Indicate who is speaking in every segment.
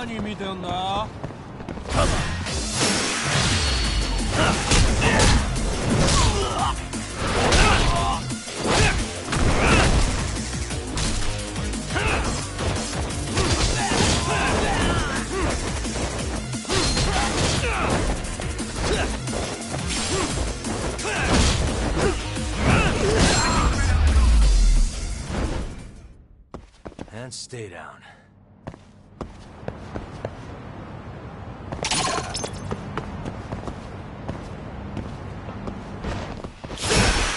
Speaker 1: 何見てんだ？And
Speaker 2: stay down.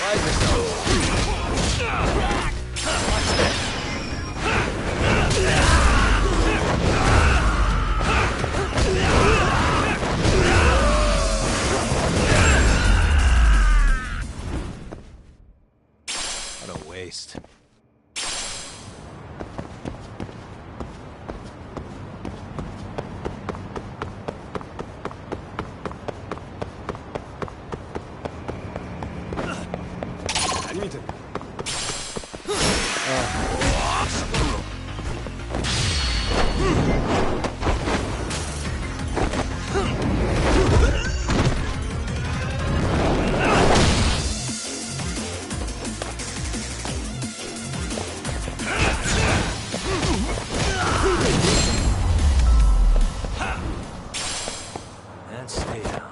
Speaker 2: Why is this so? What a waste. And stay down.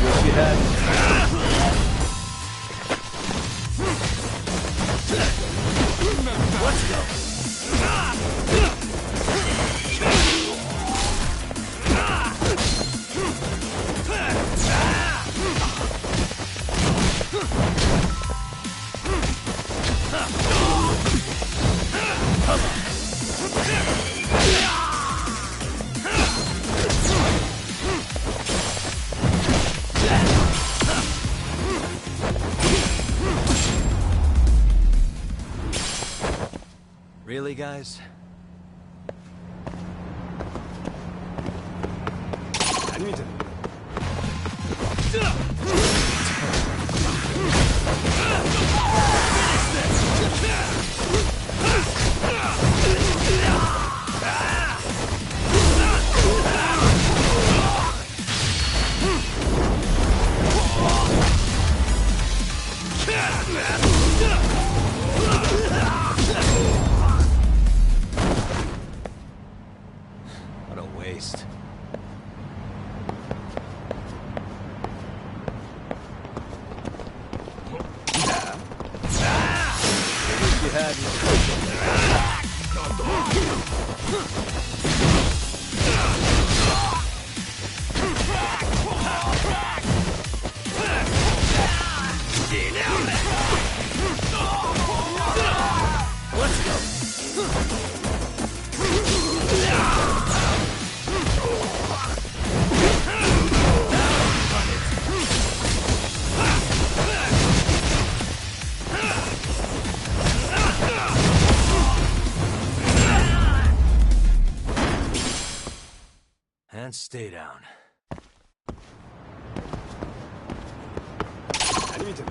Speaker 2: Wish you had. Let's go. Really, guys? I need to. What a waste. I wish you had Let's go. And stay down. I need to.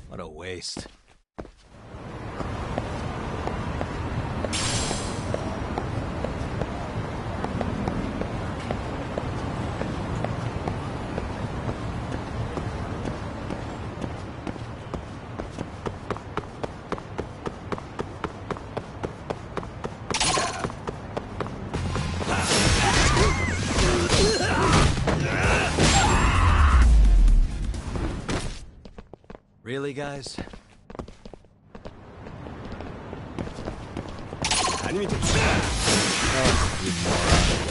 Speaker 2: What a waste. Really, guys?
Speaker 1: 何見てる
Speaker 2: You moron.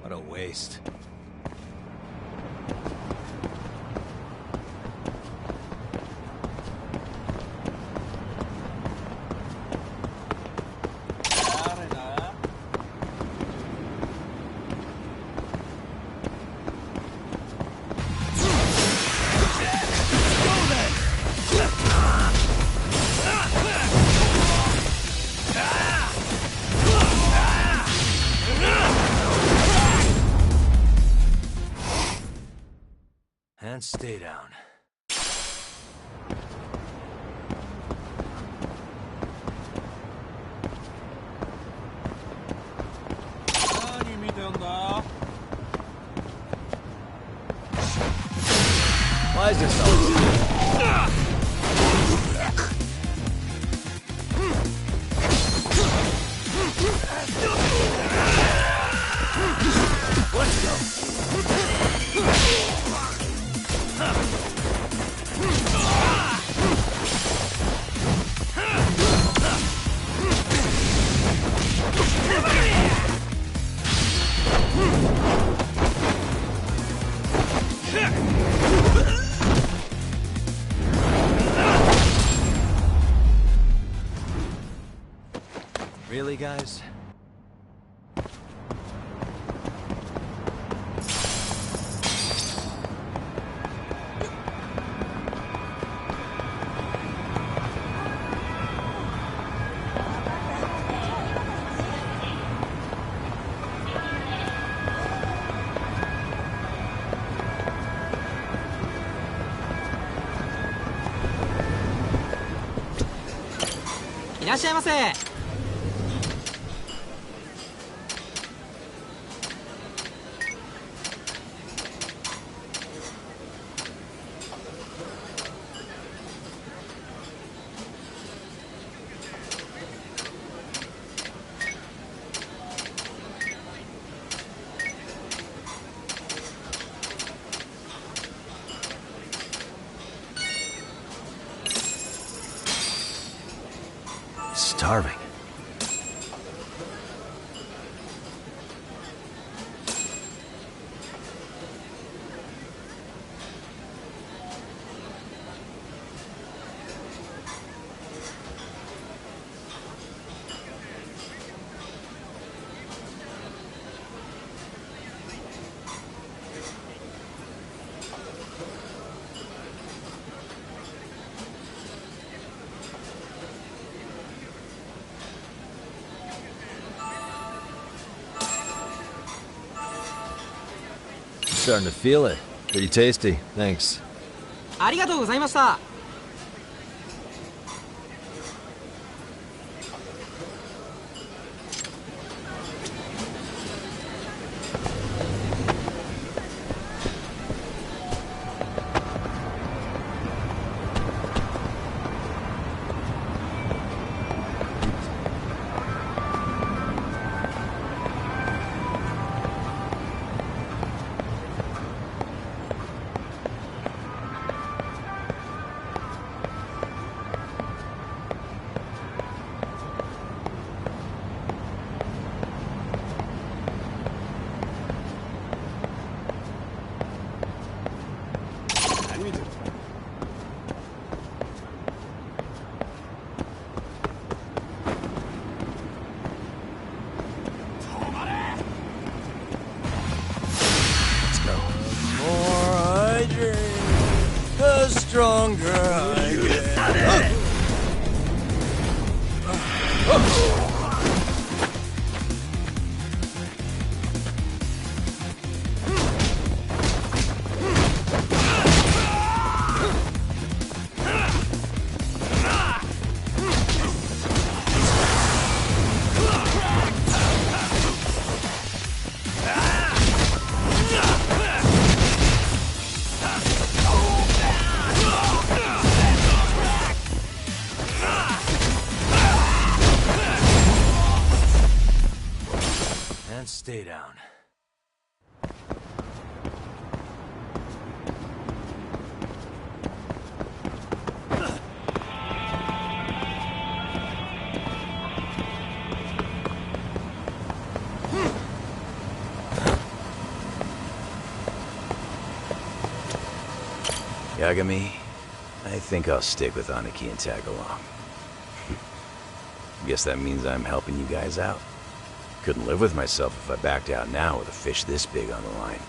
Speaker 2: What a waste. And stay down. Why is this always... Let's go. Really, guys?
Speaker 3: いらっしゃいませ。
Speaker 2: Starving. Starting to feel it. Pretty tasty. Thanks.
Speaker 3: ありがとうございました。
Speaker 2: Stronger I get. stay down.
Speaker 1: Yagami, I think I'll stick with Aniki and tag along. Guess that means I'm helping you guys out. Couldn't live with myself if I backed out now with a fish this big on the line.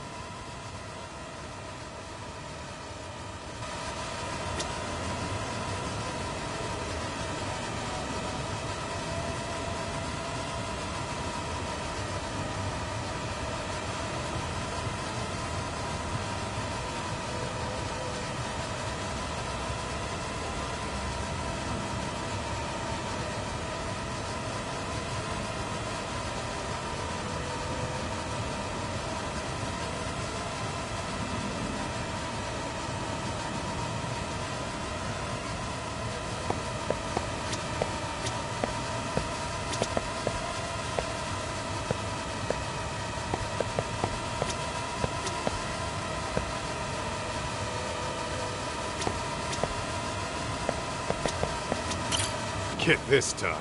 Speaker 4: Get this, Doc.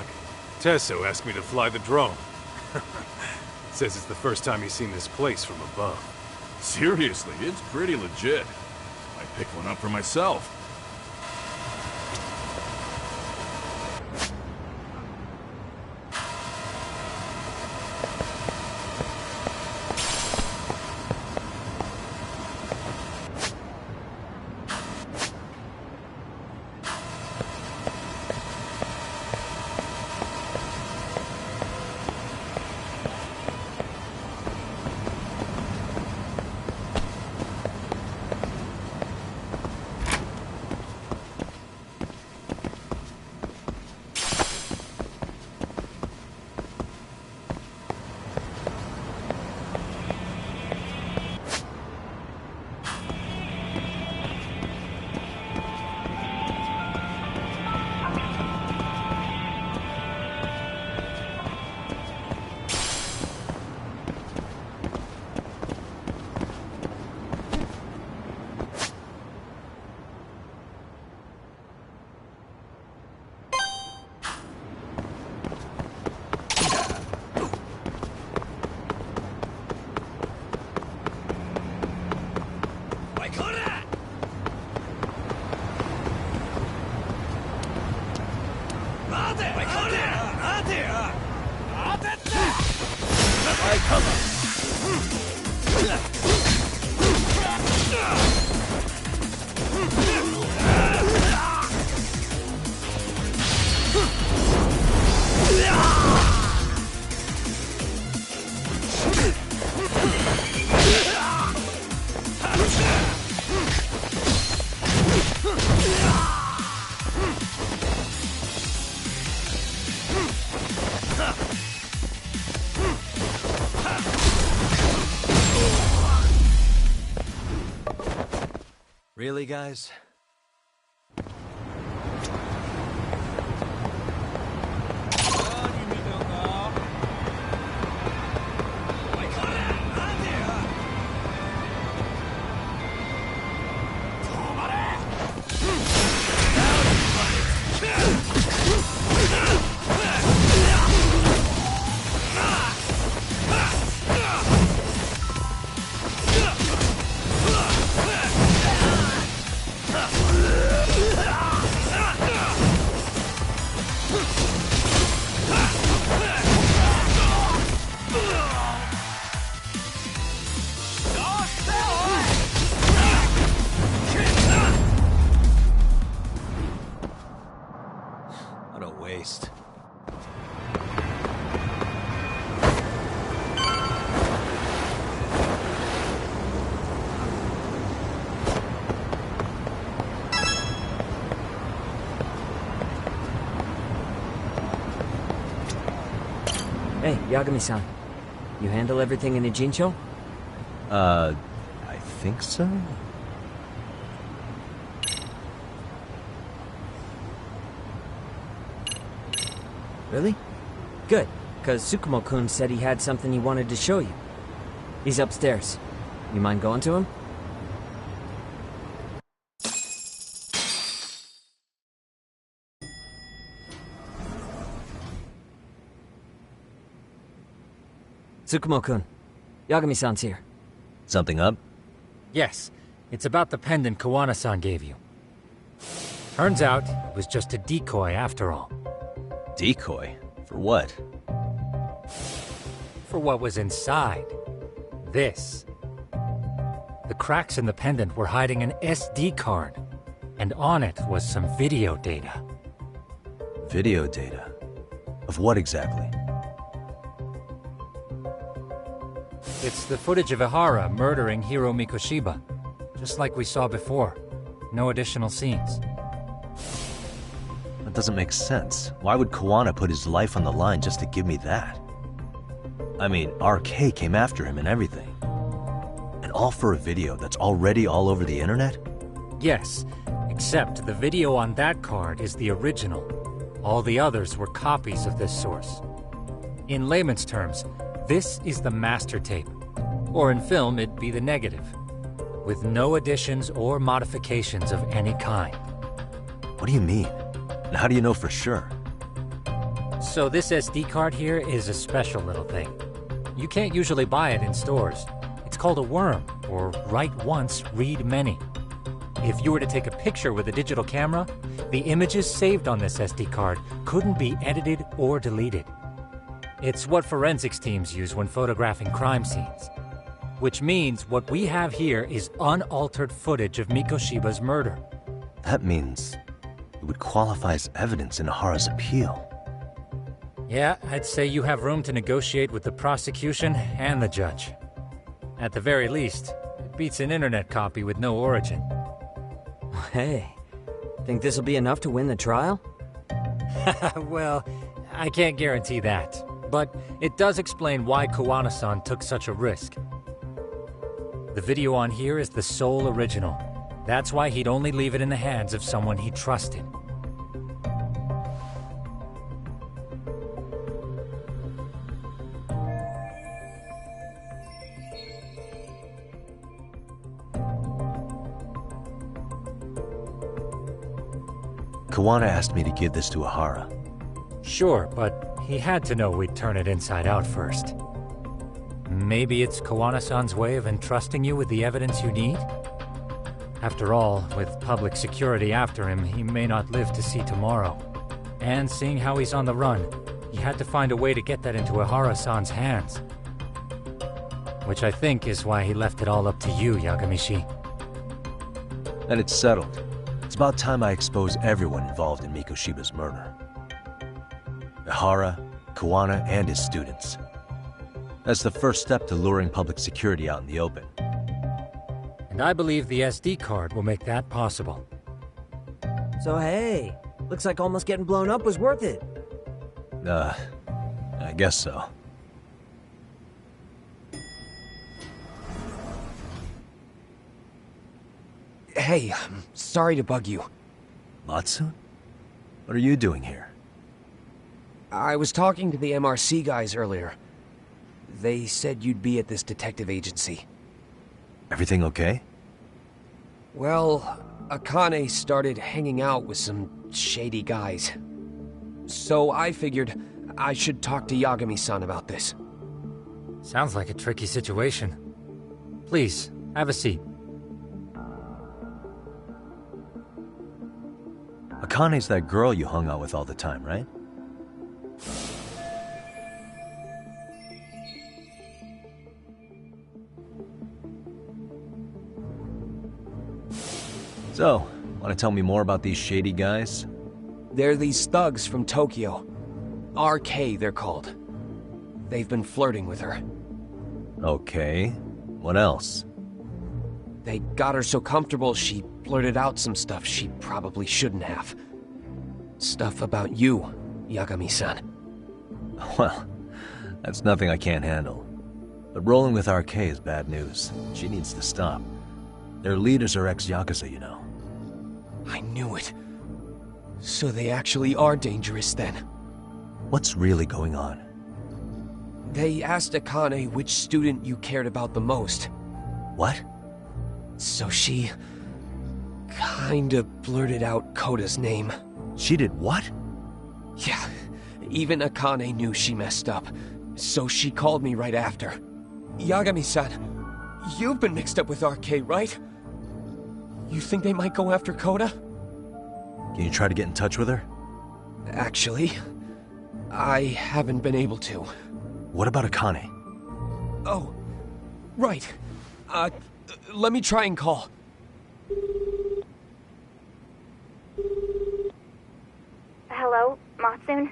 Speaker 4: Tesso asked me to fly the drone. Says it's the first time he's seen this place from above.
Speaker 5: Seriously, it's pretty legit. I picked one up for myself.
Speaker 2: Really, guys? What a waste.
Speaker 6: Hey, Yagami-san. You handle everything in the Jincho?
Speaker 2: I think so?
Speaker 6: Really? Good, because Tsukumo-kun said he had something he wanted to show you. He's upstairs. You mind going to him? Tsukumo-kun, Yagami-san's here.
Speaker 2: Something up?
Speaker 7: Yes, it's about the pendant Kawana-san gave you. Turns out, it was just a decoy after all.
Speaker 2: Decoy? For what?
Speaker 7: For what was inside. This. The cracks in the pendant were hiding an SD card, and on it was some video data.
Speaker 2: Video data? Of what exactly?
Speaker 7: It's the footage of Ihara murdering Hiro Mikoshiba, just like we saw before. No additional scenes.
Speaker 2: That doesn't make sense. Why would Kawana put his life on the line just to give me that? I mean, RK came after him and everything. And all for a video that's already all over the internet?
Speaker 7: Yes, except the video on that card is the original. All the others were copies of this source. In layman's terms, this is the master tape. Or in film, it'd be the negative. With no additions or modifications of any kind.
Speaker 2: What do you mean? And how do you know for sure?
Speaker 7: So this SD card here is a special little thing. You can't usually buy it in stores. It's called a worm, or write once, read many. If you were to take a picture with a digital camera, the images saved on this SD card couldn't be edited or deleted. It's what forensics teams use when photographing crime scenes. Which means what we have here is unaltered footage of Mikoshiba's murder.
Speaker 2: That means it would qualify as evidence in Ihara's appeal.
Speaker 7: Yeah, I'd say you have room to negotiate with the prosecution and the judge. At the very least, it beats an internet copy with no origin.
Speaker 6: Hey, think this'll be enough to win the trial?
Speaker 7: Well, I can't guarantee that. But it does explain why Kawana-san took such a risk. The video on here is the sole original. That's why he'd only leave it in the hands of someone he trusted.
Speaker 2: Kawana asked me to give this to Ihara.
Speaker 7: Sure, but he had to know we'd turn it inside out first. Maybe it's Kawana-san's way of entrusting you with the evidence you need? After all, with public security after him, he may not live to see tomorrow. And seeing how he's on the run, he had to find a way to get that into Ihara-san's hands. Which I think is why he left it all up to you, Yagamishi.
Speaker 2: And it's settled. It's about time I expose everyone involved in Mikoshiba's murder. Ihara, Kawana, and his students. That's the first step to luring public security out in the open.
Speaker 7: And I believe the SD card will make that possible.
Speaker 6: So hey, looks like almost getting blown up was worth it.
Speaker 2: I guess so.
Speaker 8: Hey, I'm sorry to bug you.
Speaker 2: Matsu? What are you doing here?
Speaker 8: I was talking to the MRC guys earlier. They said you'd be at this detective agency.
Speaker 2: Everything okay?
Speaker 8: Well, Akane started hanging out with some shady guys. So I figured I should talk to Yagami-san about this.
Speaker 7: Sounds like a tricky situation. Please, have a seat.
Speaker 2: Akane's that girl you hung out with all the time, right? So, want to tell me more about these shady guys?
Speaker 8: They're these thugs from Tokyo. RK, they're called. They've been flirting with her.
Speaker 2: Okay. What else?
Speaker 8: They got her so comfortable she blurted out some stuff she probably shouldn't have. Stuff about you, Yagami-san.
Speaker 2: Well, that's nothing I can't handle. But rolling with RK is bad news. She needs to stop. Their leaders are ex-Yakuza, you know.
Speaker 8: I knew it. So they actually are dangerous then.
Speaker 2: What's really going on?
Speaker 8: They asked Akane which student you cared about the most.
Speaker 2: What?
Speaker 8: So she... kinda blurted out Koda's name.
Speaker 2: She did what?
Speaker 8: Yeah, even Akane knew she messed up, so she called me right after. Yagami-san, you've been mixed up with RK, right? You think they might go after Koda?
Speaker 2: Can you try to get in touch with her?
Speaker 8: Actually, I haven't been able to.
Speaker 2: What about Akane?
Speaker 8: Oh, right. Let me try and call.
Speaker 9: Hello, Matsun?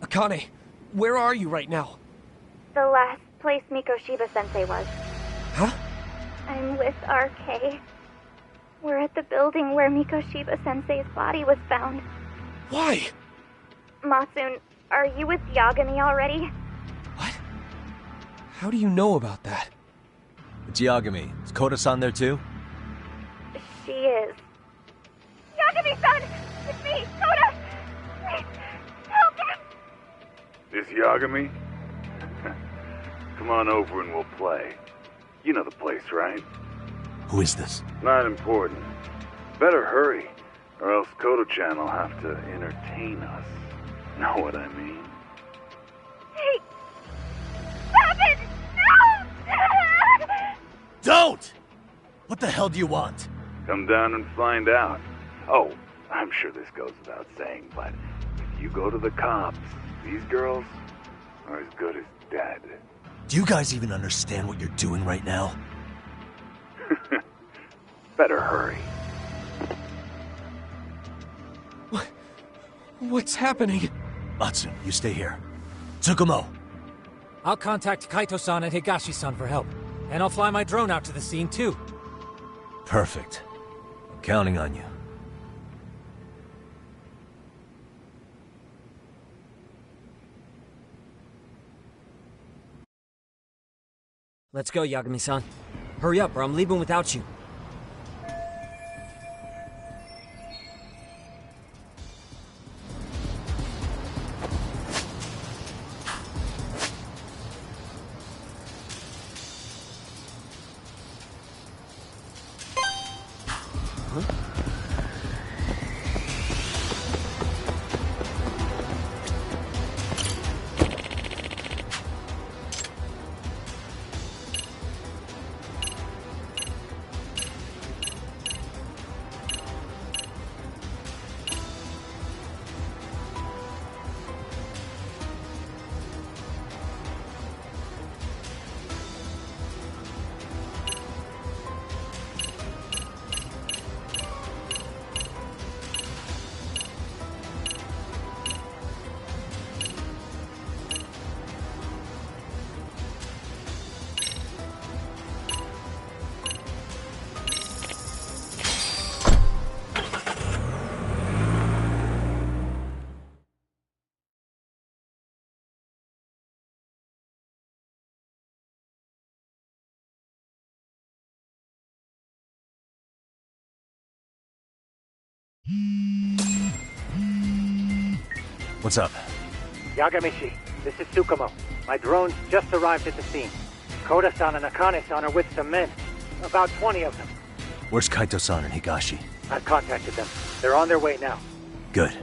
Speaker 8: Akane, where are you right now?
Speaker 9: The last place Mikoshiba-sensei was.
Speaker 8: Huh?
Speaker 9: I'm with RK. We're at the building where Mikoshiba-sensei's body was found.
Speaker 8: Why?
Speaker 9: Matsun, are you with Yagami already?
Speaker 8: What? How do you know about that?
Speaker 2: It's Yagami. Is Koda-san there too?
Speaker 9: She is. Yagami-san! It's me, Koda! Please, help him!
Speaker 10: This Yagami? Come on over and we'll play. You know the place, right?
Speaker 2: Who is this?
Speaker 10: Not important. Better hurry, or else Kodo-chan will have to entertain us. Know what I mean?
Speaker 9: Hey! Stop it! No!
Speaker 2: Don't! What the hell do you want?
Speaker 10: Come down and find out. Oh, I'm sure this goes without saying, but if you go to the cops, these girls are as good as dead.
Speaker 2: Do you guys even understand what you're doing right now?
Speaker 10: Better hurry.
Speaker 8: What's happening?
Speaker 2: Matsun, you stay here. Tsukumo!
Speaker 7: I'll contact Kaito-san and Higashi-san for help. And I'll fly my drone out to the scene, too.
Speaker 2: Perfect. I'm counting on you.
Speaker 6: Let's go, Yagami-san. Hurry up, or I'm leaving without you.
Speaker 2: What's up?
Speaker 3: Yagami-shi, this is Tsukumo. My drones just arrived at the scene. Koda-san and Akane-san are with some men. About 20 of them.
Speaker 2: Where's Kaito-san and Higashi?
Speaker 3: I've contacted them. They're on their way now.
Speaker 2: Good.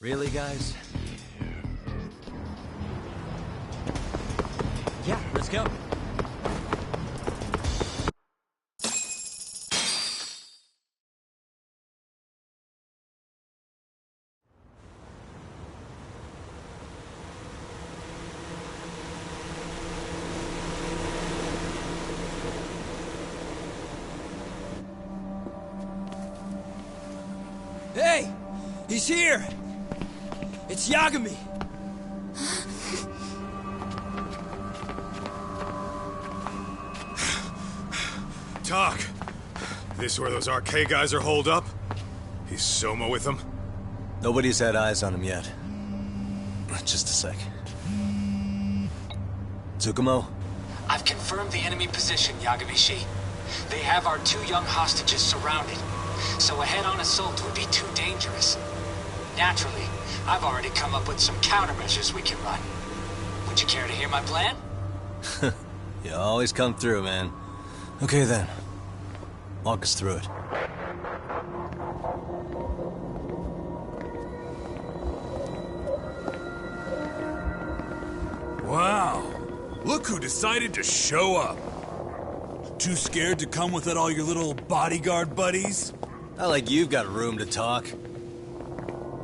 Speaker 2: Really, guys?
Speaker 7: Let's go.
Speaker 11: Hey! He's here! It's Yagami!
Speaker 4: Doc, this where those RK guys are holed up? He's Soma with them?
Speaker 2: Nobody's had eyes on him yet. Just a sec. Tsukumo?
Speaker 12: I've confirmed the enemy position, Yagami-shi. They have our 2 young hostages surrounded, so a head-on assault would be too dangerous. Naturally, I've already come up with some countermeasures we can run. Would you care to hear my plan?
Speaker 2: You always come through, man. Okay then. Walk us through it.
Speaker 5: Wow. Look who decided to show up. Too scared to come with all your little bodyguard buddies?
Speaker 2: Not like you've got room to talk.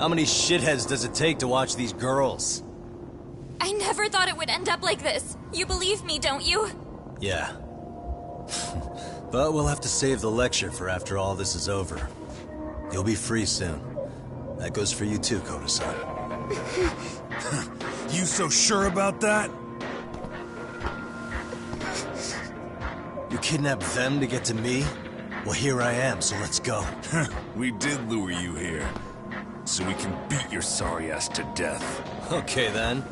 Speaker 2: How many shitheads does it take to watch these girls?
Speaker 9: I never thought it would end up like this. You believe me, don't you?
Speaker 2: Yeah. But we'll have to save the lecture for after all this is over. You'll be free soon. That goes for you too, Koda-san.
Speaker 5: You so sure about that?
Speaker 2: You kidnapped them to get to me? Well, here I am, so let's go.
Speaker 5: We did lure you here, so we can beat your sorry ass to death.
Speaker 2: Okay, then.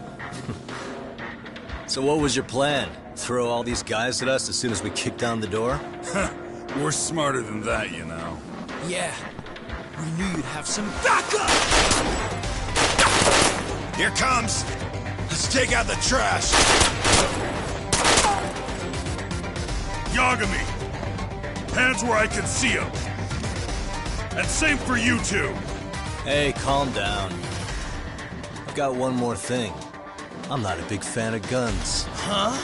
Speaker 2: So what was your plan? Throw all these guys at us as soon as we kick down the door?
Speaker 5: We're smarter than that, you know.
Speaker 11: Yeah. We knew you'd have some backup!
Speaker 5: Here comes! Let's take out the trash! Yagami! Hands where I can see them! And same for you two!
Speaker 2: Hey, calm down. I've got one more thing. I'm not a big fan of guns.
Speaker 11: Huh?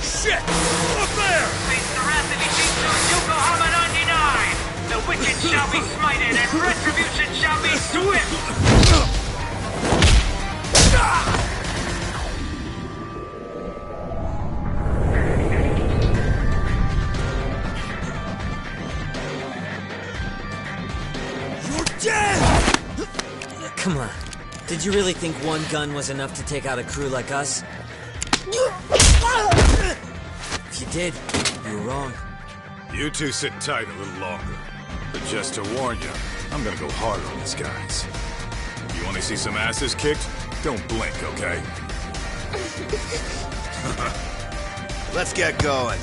Speaker 5: Shit! Up there!
Speaker 13: Face the wrath of Ijinsu Yokohama 99! The wicked shall be smited and retribution shall be swift!
Speaker 6: Come on. Did you really think one gun was enough to take out a crew like us? If you did, you were wrong.
Speaker 4: You two sit tight a little longer. But just to warn you, I'm gonna go harder on these guys. You wanna see some asses kicked? Don't blink, okay?
Speaker 14: Let's get going.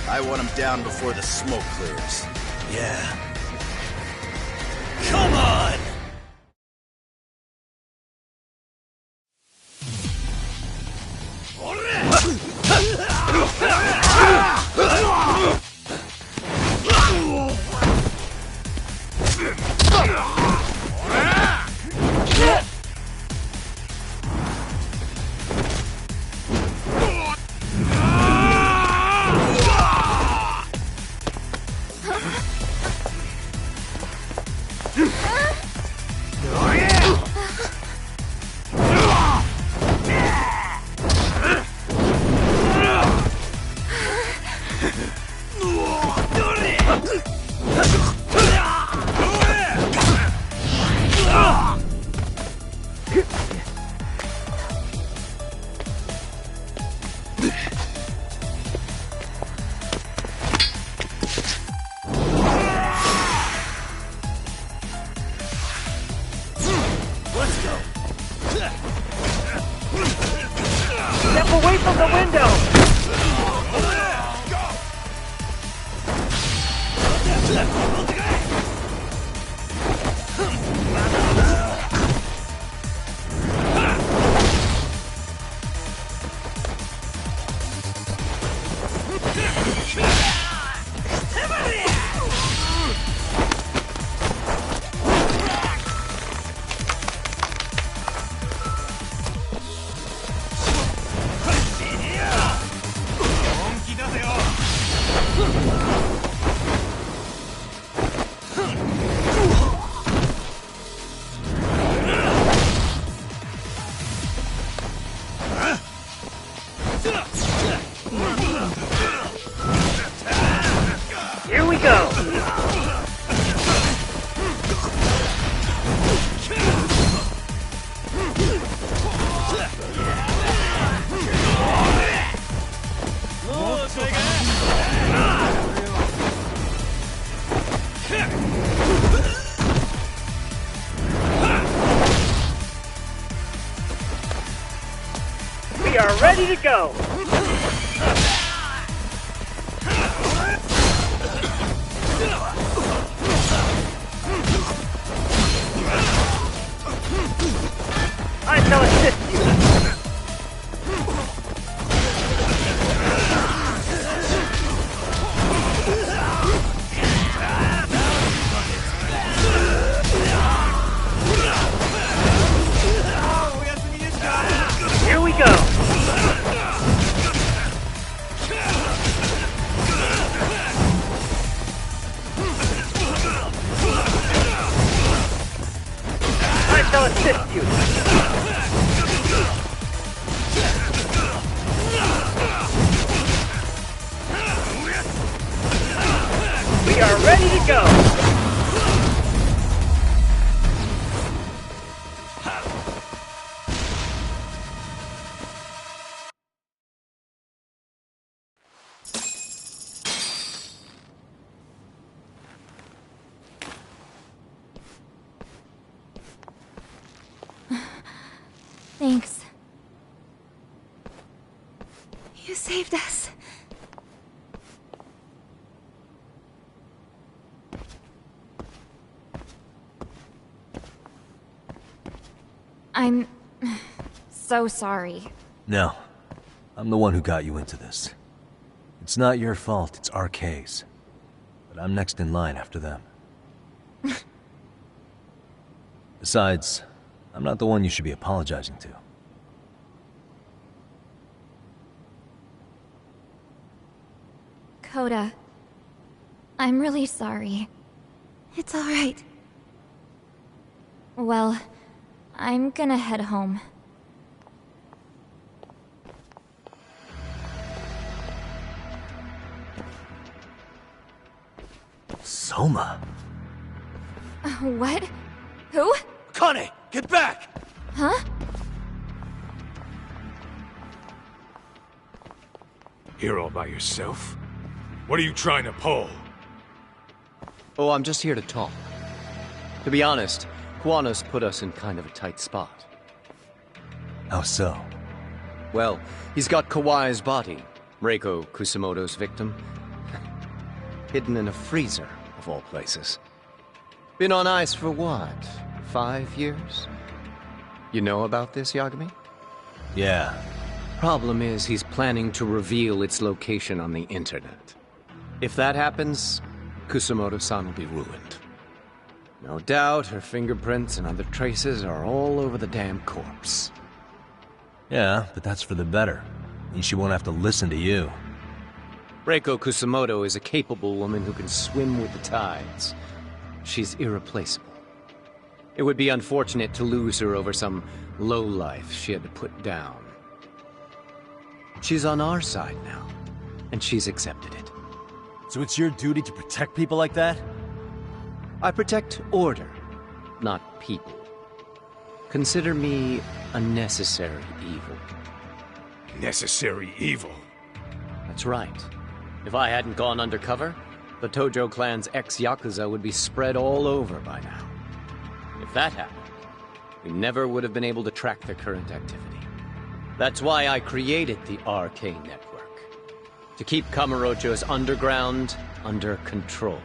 Speaker 14: I want them down before the smoke clears.
Speaker 2: Yeah. Come on!
Speaker 13: Step away from the window!
Speaker 3: ready to go! I shall assist you! Here we go! I shall assist you! We are ready to go!
Speaker 9: Thanks. You saved us. I'm so sorry.
Speaker 2: No. I'm the one who got you into this. It's not your fault, it's RK's. But I'm next in line after them. Besides, I'm not the one you should be apologizing to.
Speaker 9: Coda, I'm really sorry. It's alright. Well, I'm gonna head home.
Speaker 2: Soma?
Speaker 9: What? Who?
Speaker 5: Kane, get back!
Speaker 9: Huh?
Speaker 4: Here all by yourself? What are you trying to pull?
Speaker 15: Oh, I'm just here to talk. To be honest, Kuwano's put us in kind of a tight spot.
Speaker 2: How so?
Speaker 15: Well, he's got Kawai's body, Reiko Kusamoto's victim, hidden in a freezer, of all places. Been on ice for what, 5 years? You know about this, Yagami?
Speaker 2: Yeah.
Speaker 15: Problem is, he's planning to reveal its location on the internet. If that happens, Kusamoto-san will be ruined. No doubt her fingerprints and other traces are all over the damn corpse.
Speaker 2: Yeah, but that's for the better. Means she won't have to listen to you.
Speaker 15: Reiko Kusamoto is a capable woman who can swim with the tides. She's irreplaceable. It would be unfortunate to lose her over some lowlife she had to put down. She's on our side now, and she's accepted it.
Speaker 2: So it's your duty to protect people like that?
Speaker 15: I protect order, not people. Consider me a necessary evil.
Speaker 4: Necessary evil?
Speaker 15: That's right. If I hadn't gone undercover, the Tojo clan's ex-Yakuza would be spread all over by now. If that happened, we never would have been able to track their current activity. That's why I created the RK network. To keep Kamurocho's underground under control.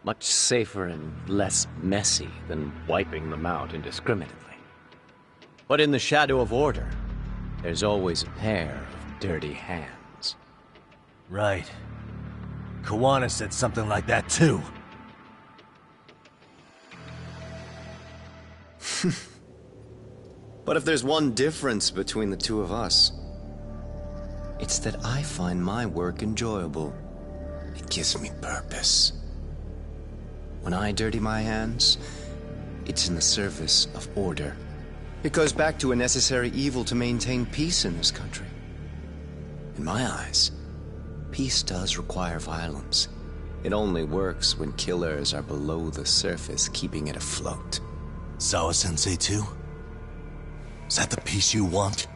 Speaker 15: Much safer and less messy than wiping them out indiscriminately. But in the shadow of order, there's always a pair of dirty hands.
Speaker 2: Right. Kawana said something like that too.
Speaker 15: But if there's one difference between the two of us, it's that I find my work enjoyable. It gives me purpose. When I dirty my hands, it's in the service of order. It goes back to a necessary evil to maintain peace in this country. In my eyes, peace does require violence. It only works when killers are below the surface, keeping it afloat.
Speaker 2: Sawa-sensei too? Is that the peace you want?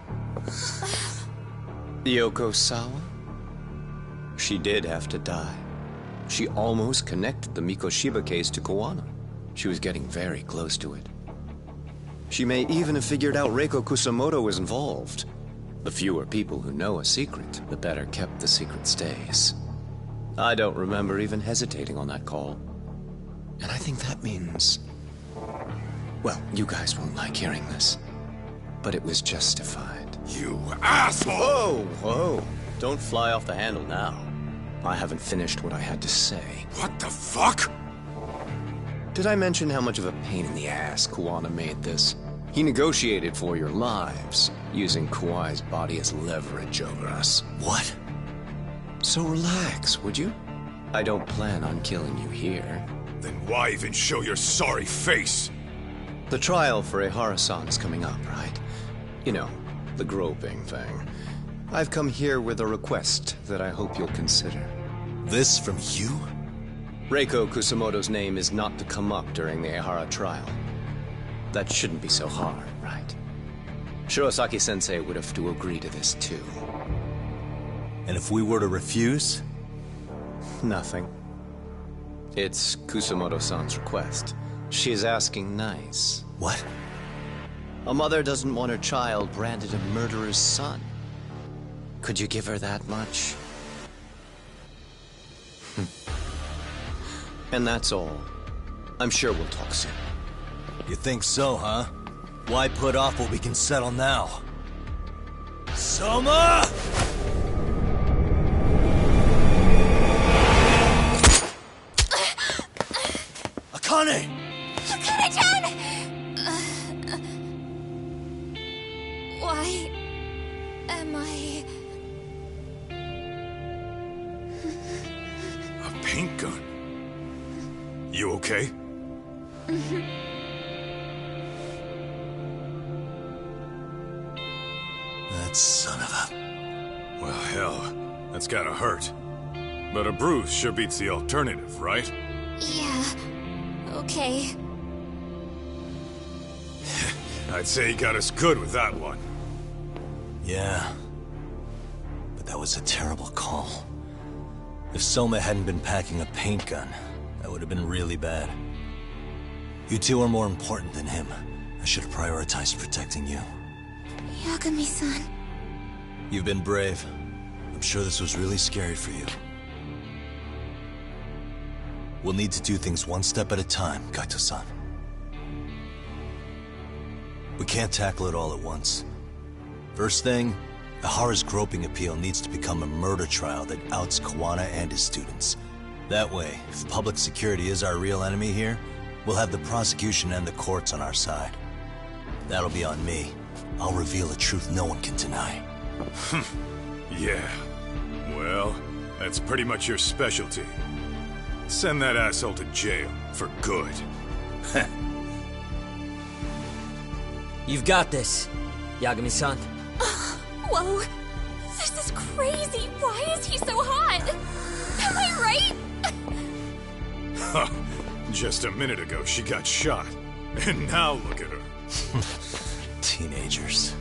Speaker 15: Yoko Sawa? She did have to die. She almost connected the Mikoshiba case to Kawano. She was getting very close to it. She may even have figured out Reiko Kusamoto was involved. The fewer people who know a secret, the better kept the secret stays. I don't remember even hesitating on that call. And I think that means... Well, you guys won't like hearing this, but it was justified.
Speaker 4: You asshole!
Speaker 15: Whoa, whoa. Don't fly off the handle now. I haven't finished what I had to say.
Speaker 4: What the fuck?
Speaker 15: Did I mention how much of a pain in the ass Kuwana made this? He negotiated for your lives, using Kauai's body as leverage over us.
Speaker 2: What?
Speaker 15: So relax, would you? I don't plan on killing you here.
Speaker 4: Then why even show your sorry face?
Speaker 15: The trial for Ehara-san is coming up, right? You know, the groping thing. I've come here with a request that I hope you'll consider.
Speaker 2: This from you?
Speaker 15: Reiko Kusamoto's name is not to come up during the Ehara trial. That shouldn't be so hard, right? Shirosaki-sensei would have to agree to this too.
Speaker 2: And if we were to refuse?
Speaker 15: Nothing. It's Kusamoto-san's request. She is asking nice.
Speaker 2: What?
Speaker 15: A mother doesn't want her child branded a murderer's son. Could you give her that much? And that's all. I'm sure we'll talk soon.
Speaker 2: You think so, huh? Why put off what we can settle now? Soma! Akane!
Speaker 9: Akane-chan! Why am I...
Speaker 4: A paint gun? You okay?
Speaker 2: That son of a...
Speaker 4: Well, hell, that's gotta hurt. But a bruise sure beats the alternative, right?
Speaker 9: Yeah. Okay.
Speaker 4: I'd say he got us good with that one.
Speaker 2: Yeah. But that was a terrible call. If Soma hadn't been packing a paint gun, that would have been really bad. You two are more important than him. I should have prioritized protecting you.
Speaker 9: Yagami-san.
Speaker 2: You've been brave. I'm sure this was really scary for you. We'll need to do things one step at a time, Kaito-san. We can't tackle it all at once. First thing, Ehara's groping appeal needs to become a murder trial that outs Kuwana and his students. That way, if public security is our real enemy here, we'll have the prosecution and the courts on our side. That'll be on me. I'll reveal a truth no one can deny.
Speaker 4: Yeah. Well, that's pretty much your specialty. Send that asshole to jail, for good.
Speaker 6: You've got this, Yagami-san.
Speaker 9: Whoa. This is crazy. Why is he so hot? Am I right?
Speaker 4: Just a minute ago, she got shot. And now look at her.
Speaker 2: Teenagers.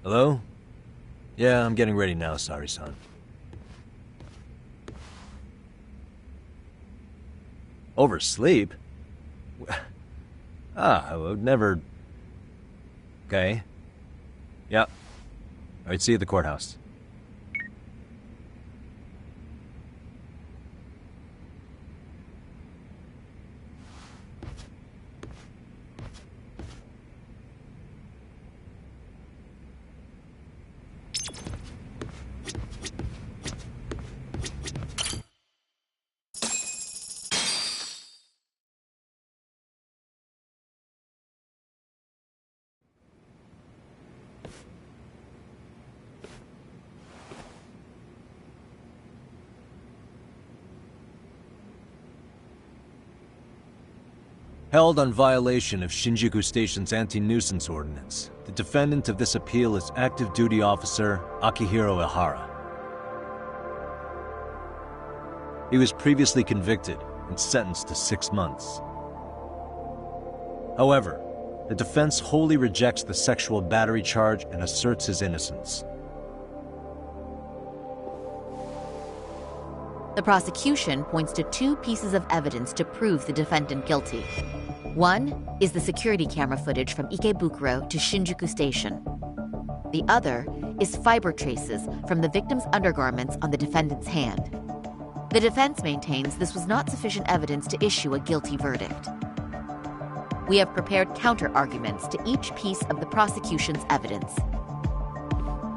Speaker 2: Hello? Yeah, I'm getting ready now, Sari-san. Oversleep? I would never... Okay. Yep. Alright, see you at the courthouse. Held on violation of Shinjuku Station's anti-nuisance ordinance, the defendant of this appeal is active duty officer Akihiro Ihara. He was previously convicted and sentenced to 6 months. However, the defense wholly rejects the sexual battery charge and asserts his innocence.
Speaker 16: The prosecution points to 2 pieces of evidence to prove the defendant guilty. One is the security camera footage from Ikebukuro to Shinjuku Station. The other is fiber traces from the victim's undergarments on the defendant's hand. The defense maintains this was not sufficient evidence to issue a guilty verdict. We have prepared counter-arguments to each piece of the prosecution's evidence.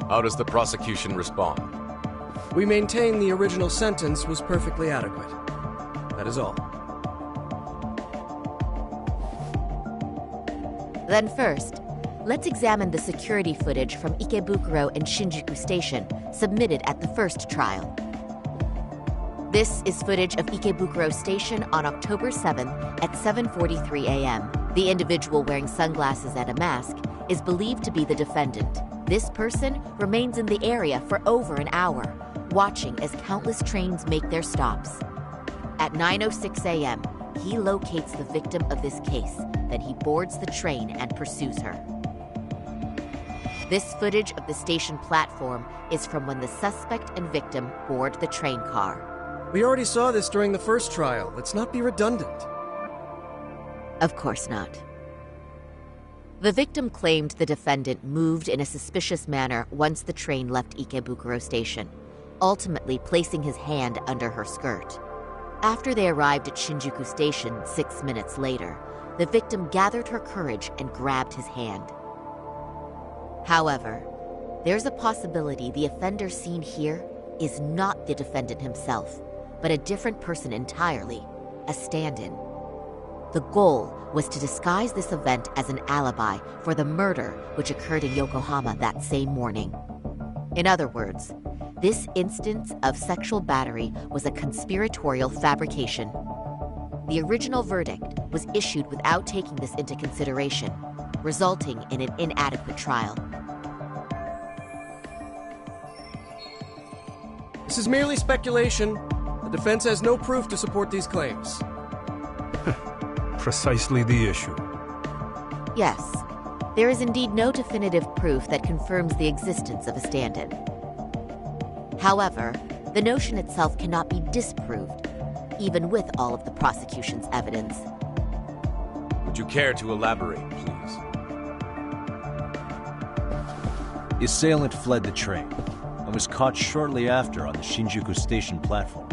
Speaker 17: How does the prosecution respond?
Speaker 18: We maintain the original sentence was perfectly adequate. That is all.
Speaker 16: Then first, let's examine the security footage from Ikebukuro and Shinjuku Station submitted at the first trial. This is footage of Ikebukuro Station on October 7th at 7:43 a.m. The individual wearing sunglasses and a mask is believed to be the defendant. This person remains in the area for over an hour, watching as countless trains make their stops. At 9:06 a.m., he locates the victim of this case. Then he boards the train and pursues her. This footage of the station platform is from when the suspect and victim board the train car.
Speaker 18: We already saw this during the first trial. Let's not be redundant.
Speaker 16: Of course not. The victim claimed the defendant moved in a suspicious manner once the train left Ikebukuro Station, ultimately placing his hand under her skirt. After they arrived at Shinjuku Station 6 minutes later, the victim gathered her courage and grabbed his hand. However, there's a possibility the offender seen here is not the defendant himself, but a different person entirely, a stand-in. The goal was to disguise this event as an alibi for the murder which occurred in Yokohama that same morning. In other words, this instance of sexual battery was a conspiratorial fabrication. The original verdict was issued without taking this into consideration, resulting in an inadequate trial.
Speaker 18: This is merely speculation. The defense has no proof to support these claims.
Speaker 19: Precisely the issue.
Speaker 16: Yes, there is indeed no definitive proof that confirms the existence of a stand-in. However, the notion itself cannot be disproved, even with all of the prosecution's evidence.
Speaker 17: Would you care to elaborate, please?
Speaker 2: The assailant fled the train and was caught shortly after on the Shinjuku Station platform.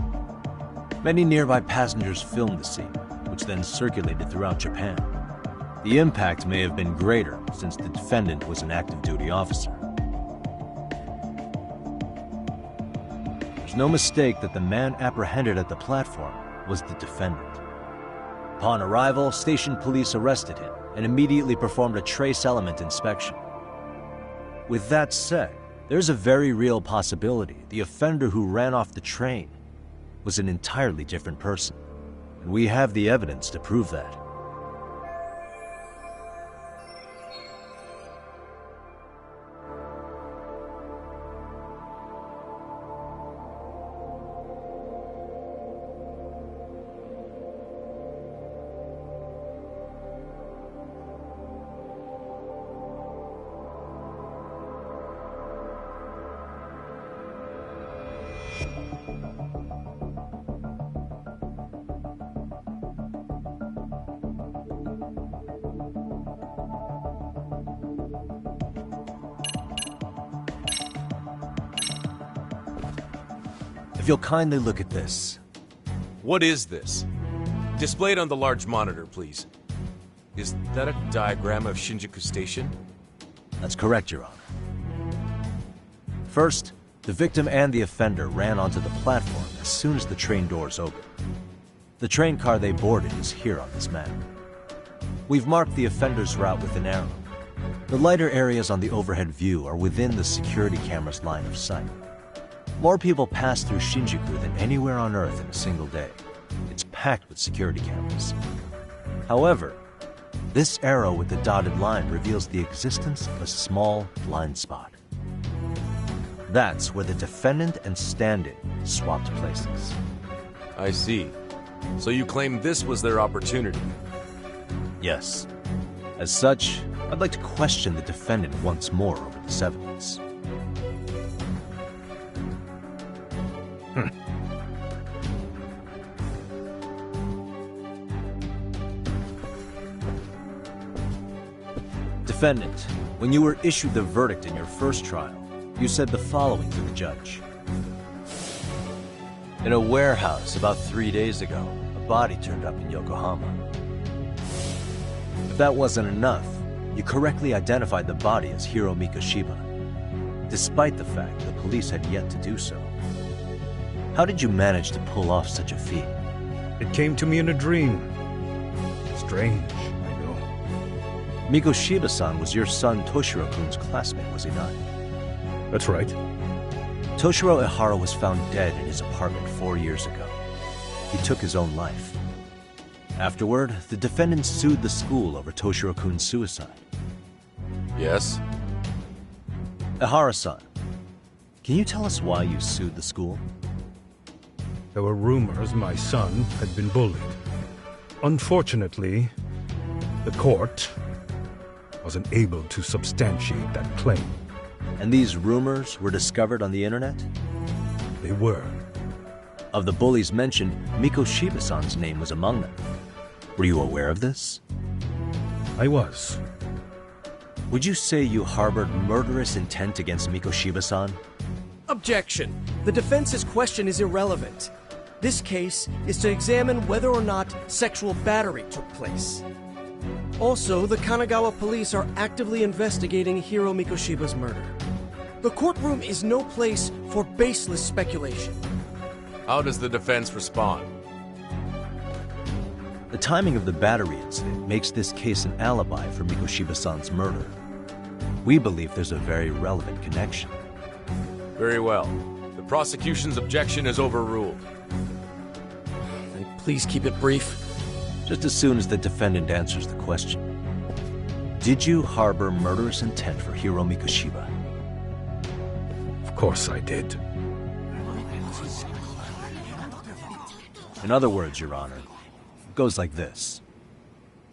Speaker 2: Many nearby passengers filmed the scene, which then circulated throughout Japan. The impact may have been greater since the defendant was an active duty officer. There's no mistake that the man apprehended at the platform was the defendant. Upon arrival, station police arrested him and immediately performed a trace element inspection. With that said, there's a very real possibility the offender who ran off the train was an entirely different person, and we have the evidence to prove that. If you'll kindly look at this.
Speaker 17: What is this? Displayed on the large monitor, please. Is that a diagram of Shinjuku Station?
Speaker 2: That's correct, Your Honor. First, the victim and the offender ran onto the platform as soon as the train doors opened. The train car they boarded is here on this map. We've marked the offender's route with an arrow. The lighter areas on the overhead view are within the security camera's line of sight. More people pass through Shinjuku than anywhere on Earth in a single day. It's packed with security cameras. However, this arrow with the dotted line reveals the existence of a small blind spot. That's where the defendant and stand-in swapped places.
Speaker 17: I see. So you claim this was their opportunity?
Speaker 2: Yes. As such, I'd like to question the defendant once more over this evidence. Defendant, when you were issued the verdict in your first trial, you said the following to the judge. In a warehouse about 3 days ago, a body turned up in Yokohama. If that wasn't enough, you correctly identified the body as Hiro Mikoshiba, despite the fact the police had yet to do so. How did you manage to pull off such a feat?
Speaker 19: It came to me in a dream. Strange, I know.
Speaker 2: Mikoshiba-san was your son Toshiro-kun's classmate, was he not?
Speaker 19: That's right.
Speaker 2: Toshiro Ihara was found dead in his apartment 4 years ago. He took his own life. Afterward, the defendant sued the school over Toshiro-kun's suicide.
Speaker 17: Yes?
Speaker 2: Ihara-san, can you tell us why you sued the school?
Speaker 19: There were rumors my son had been bullied. Unfortunately, the court wasn't able to substantiate that claim.
Speaker 2: And these rumors were discovered on the internet?
Speaker 19: They were.
Speaker 2: Of the bullies mentioned, Mikoshiba-san's name was among them. Were you aware of this?
Speaker 19: I was.
Speaker 2: Would you say you harbored murderous intent against Mikoshiba-san?
Speaker 18: Objection. The defense's question is irrelevant. This case is to examine whether or not sexual battery took place. Also, the Kanagawa police are actively investigating Hiro Mikoshiba's murder. The courtroom is no place for baseless speculation.
Speaker 17: How does the defense respond?
Speaker 2: The timing of the battery incident makes this case an alibi for Mikoshiba-san's murder. We believe there's a very relevant connection.
Speaker 17: Very well. The prosecution's objection is overruled.
Speaker 18: Then please keep it brief.
Speaker 2: Just as soon as the defendant answers the question. Did you harbor murderous intent for Hiro Mikoshiba?
Speaker 19: Of course I did.
Speaker 2: In other words, Your Honor, it goes like this.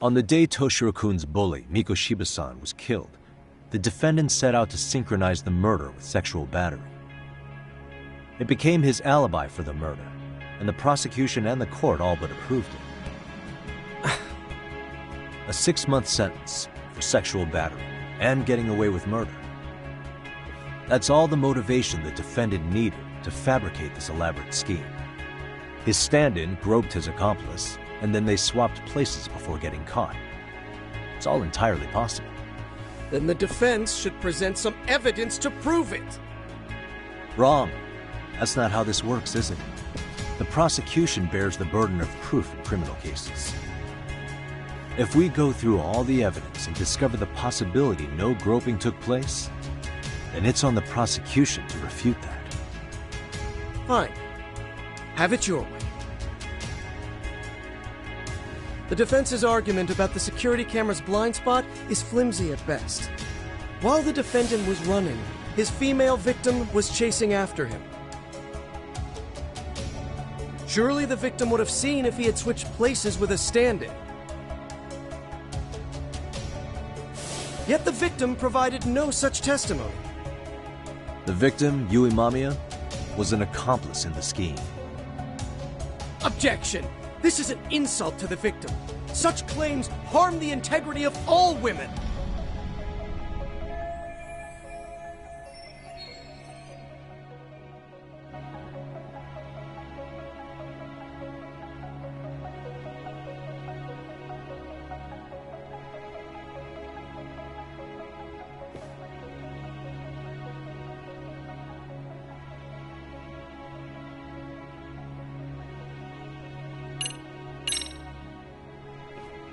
Speaker 2: On the day Toshiro-kun's bully, Mikoshiba-san, was killed, the defendant set out to synchronize the murder with sexual battery. It became his alibi for the murder, and the prosecution and the court all but approved it. A 6-month sentence for sexual battery and getting away with murder. That's all the motivation the defendant needed to fabricate this elaborate scheme. His stand-in groped his accomplice, and then they swapped places before getting caught. It's all entirely possible.
Speaker 18: Then the defense should present some evidence to prove it.
Speaker 2: Wrong. That's not how this works, is it? The prosecution bears the burden of proof in criminal cases. If we go through all the evidence and discover the possibility no groping took place, then it's on the prosecution to refute that.
Speaker 18: Fine. Have it your way. The defense's argument about the security camera's blind spot is flimsy at best. While the defendant was running, his female victim was chasing after him. Surely the victim would have seen if he had switched places with a stand-in. Yet the victim provided no such testimony.
Speaker 2: The victim, Yui Mamiya, was an accomplice in the scheme.
Speaker 18: Objection! This is an insult to the victim. Such claims harm the integrity of all women.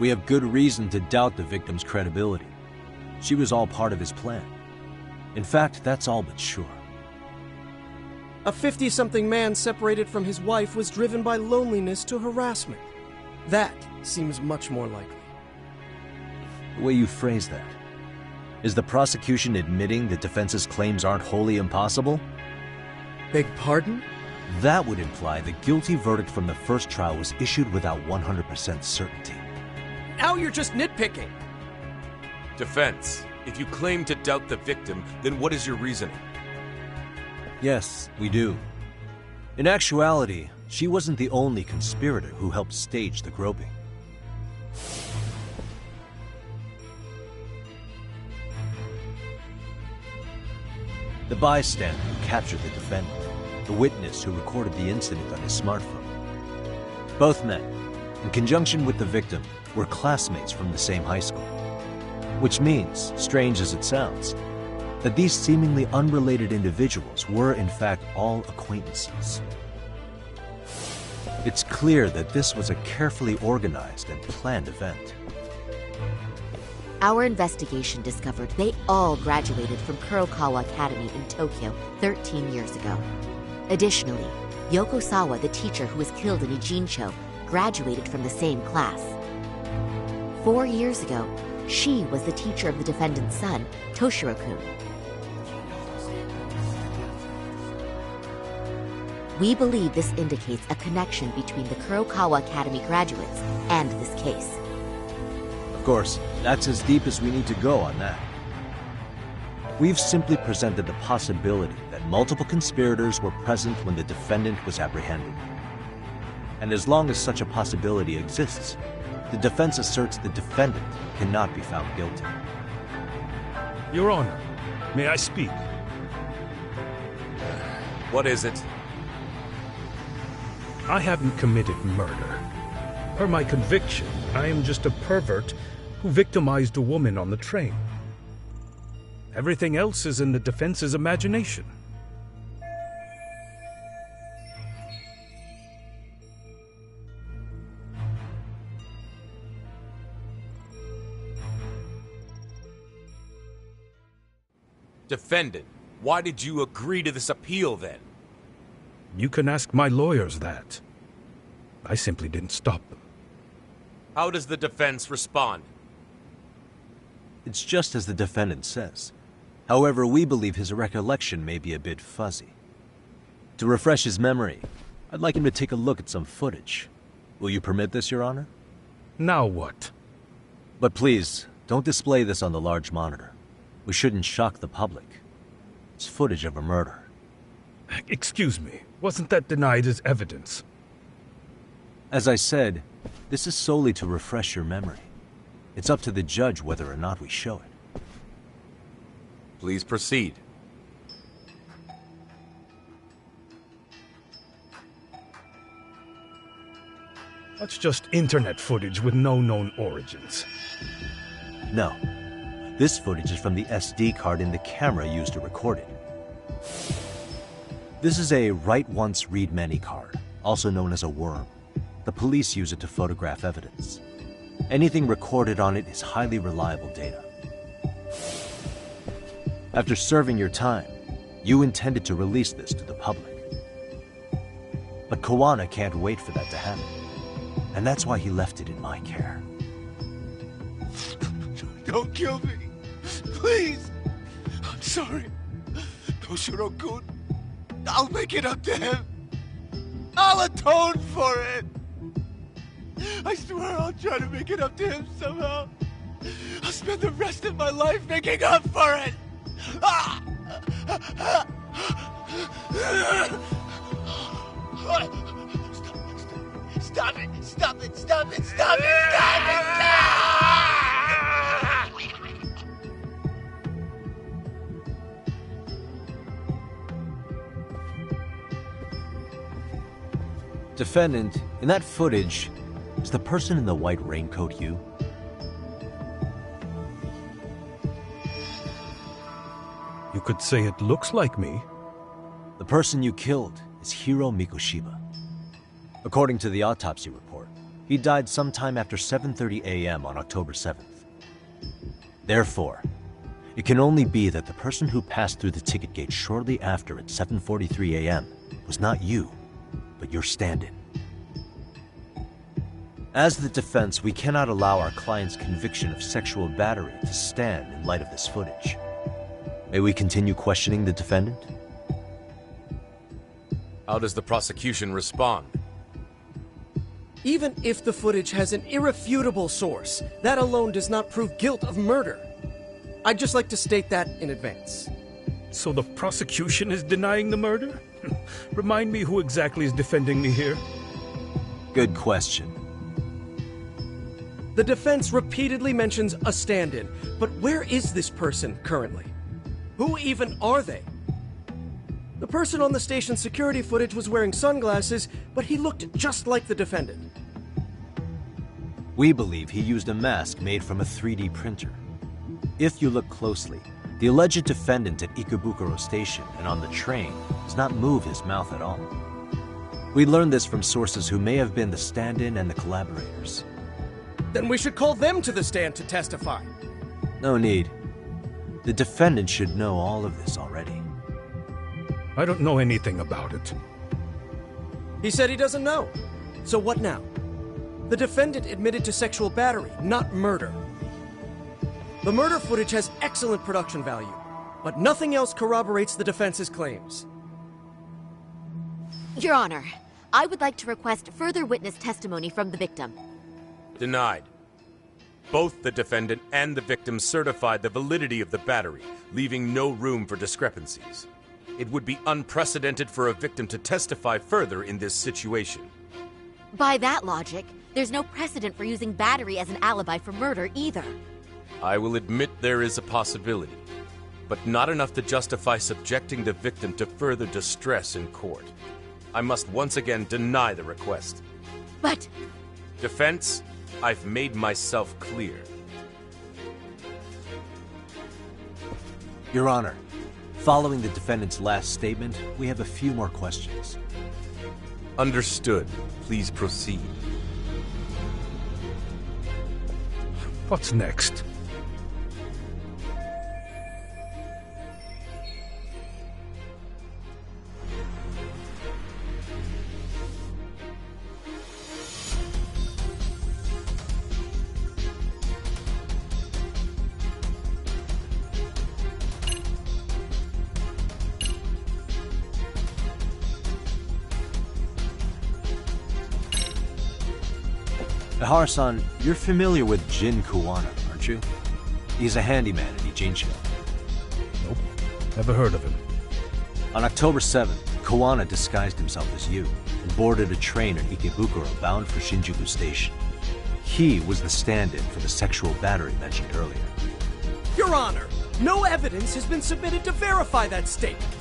Speaker 2: We have good reason to doubt the victim's credibility. She was all part of his plan. In fact, that's all but sure.
Speaker 18: A 50-something man separated from his wife was driven by loneliness to harassment. That seems much more likely.
Speaker 2: The way you phrase that. Is the prosecution admitting the defense's claims aren't wholly impossible?
Speaker 18: Beg pardon?
Speaker 2: That would imply the guilty verdict from the first trial was issued without 100% certainty.
Speaker 18: Now you're just nitpicking.
Speaker 17: Defense, if you claim to doubt the victim, then what is your reasoning?
Speaker 2: Yes, we do. In actuality, she wasn't the only conspirator who helped stage the groping. The bystander who captured the defendant, the witness who recorded the incident on his smartphone. Both men, in conjunction with the victim, were classmates from the same high school. Which means, strange as it sounds, that these seemingly unrelated individuals were in fact all acquaintances. It's clear that this was a carefully organized and planned event.
Speaker 16: Our investigation discovered they all graduated from Kurokawa Academy in Tokyo 13 years ago. Additionally, Yoko Sawa, the teacher who was killed in Ijincho, graduated from the same class. 4 years ago, she was the teacher of the defendant's son, Toshiro-kun. We believe this indicates a connection between the Kurokawa Academy graduates and this case.
Speaker 2: Of course, that's as deep as we need to go on that. We've simply presented the possibility that multiple conspirators were present when the defendant was apprehended. And as long as such a possibility exists, the defense asserts the defendant cannot be found guilty.
Speaker 19: Your Honor, may I speak?
Speaker 17: What is it?
Speaker 19: I haven't committed murder. Per my conviction, I am just a pervert who victimized a woman on the train. Everything else is in the defense's imagination.
Speaker 17: Defendant, why did you agree to this appeal then?
Speaker 19: You can ask my lawyers that. I simply didn't stop them.
Speaker 17: How does the defense respond?
Speaker 2: It's just as the defendant says. However, we believe his recollection may be a bit fuzzy. To refresh his memory, I'd like him to take a look at some footage. Will you permit this, Your Honor?
Speaker 19: Now what?
Speaker 2: But please, don't display this on the large monitor. We shouldn't shock the public. It's footage of a murder.
Speaker 19: Excuse me, wasn't that denied as evidence?
Speaker 2: As I said, this is solely to refresh your memory. It's up to the judge whether or not we show it.
Speaker 17: Please proceed.
Speaker 19: That's just internet footage with no known origins.
Speaker 2: No. This footage is from the SD card in the camera used to record it. This is a write once, read many card, also known as a worm. The police use it to photograph evidence. Anything recorded on it is highly reliable data. After serving your time, you intended to release this to the public. But Kawana can't wait for that to happen. And that's why he left it in my care.
Speaker 5: Don't kill me. Please. I'm sorry. Toshiro-kun. I'll make it up to him. I'll atone for it. I swear I'll try to make it up to him somehow. I'll spend the rest of my life making up for it. Stop it! Stop it! Stop it! Stop it! Stop it!
Speaker 2: Defendant, in that footage, is the person in the white raincoat you?
Speaker 19: You could say it looks like me.
Speaker 2: The person you killed is Hiro Mikoshiba. According to the autopsy report, he died sometime after 7:30 a.m. on October 7th. Therefore, it can only be that the person who passed through the ticket gate shortly after at 7:43 a.m. was not you, but your stand-in. As the defense, we cannot allow our client's conviction of sexual battery to stand in light of this footage. May we continue questioning the defendant?
Speaker 17: How does the prosecution respond?
Speaker 18: Even if the footage has an irrefutable source, that alone does not prove guilt of murder. I'd just like to state that in advance.
Speaker 19: So the prosecution is denying the murder? Remind me who exactly is defending me here?
Speaker 2: Good question.
Speaker 18: The defense repeatedly mentions a stand-in, but where is this person currently? Who even are they? The person on the station's security footage was wearing sunglasses, but he looked just like the defendant.
Speaker 2: We believe he used a mask made from a 3D printer. If you look closely, the alleged defendant at Ikebukuro Station and on the train does not move his mouth at all. We learned this from sources who may have been the stand-in and the collaborators.
Speaker 18: Then we should call them to the stand to testify.
Speaker 2: No need. The defendant should know all of this already.
Speaker 19: I don't know anything about it.
Speaker 18: He said he doesn't know. So what now? The defendant admitted to sexual battery, not murder. The murder footage has excellent production value, but nothing else corroborates the defense's claims.
Speaker 16: Your Honor, I would like to request further witness testimony from the victim.
Speaker 17: Denied. Both the defendant and the victim certified the validity of the battery, leaving no room for discrepancies. It would be unprecedented for a victim to testify further in this situation.
Speaker 16: By that logic, there's no precedent for using battery as an alibi for murder either.
Speaker 17: I will admit there is a possibility, but not enough to justify subjecting the victim to further distress in court. I must once again deny the request.
Speaker 16: But...
Speaker 17: Defense, I've made myself clear.
Speaker 2: Your Honor, following the defendant's last statement, we have a few more questions.
Speaker 17: Understood. Please proceed.
Speaker 19: What's next?
Speaker 2: Ihara-san, you're familiar with Jin Kuwana, aren't you? He's a handyman in Ijincho.
Speaker 19: Nope. Never heard of him.
Speaker 2: On October 7th, Kuwana disguised himself as you and boarded a train at Ikebukuro bound for Shinjuku Station. He was the stand-in for the sexual battery mentioned earlier.
Speaker 18: Your Honor, no evidence has been submitted to verify that statement.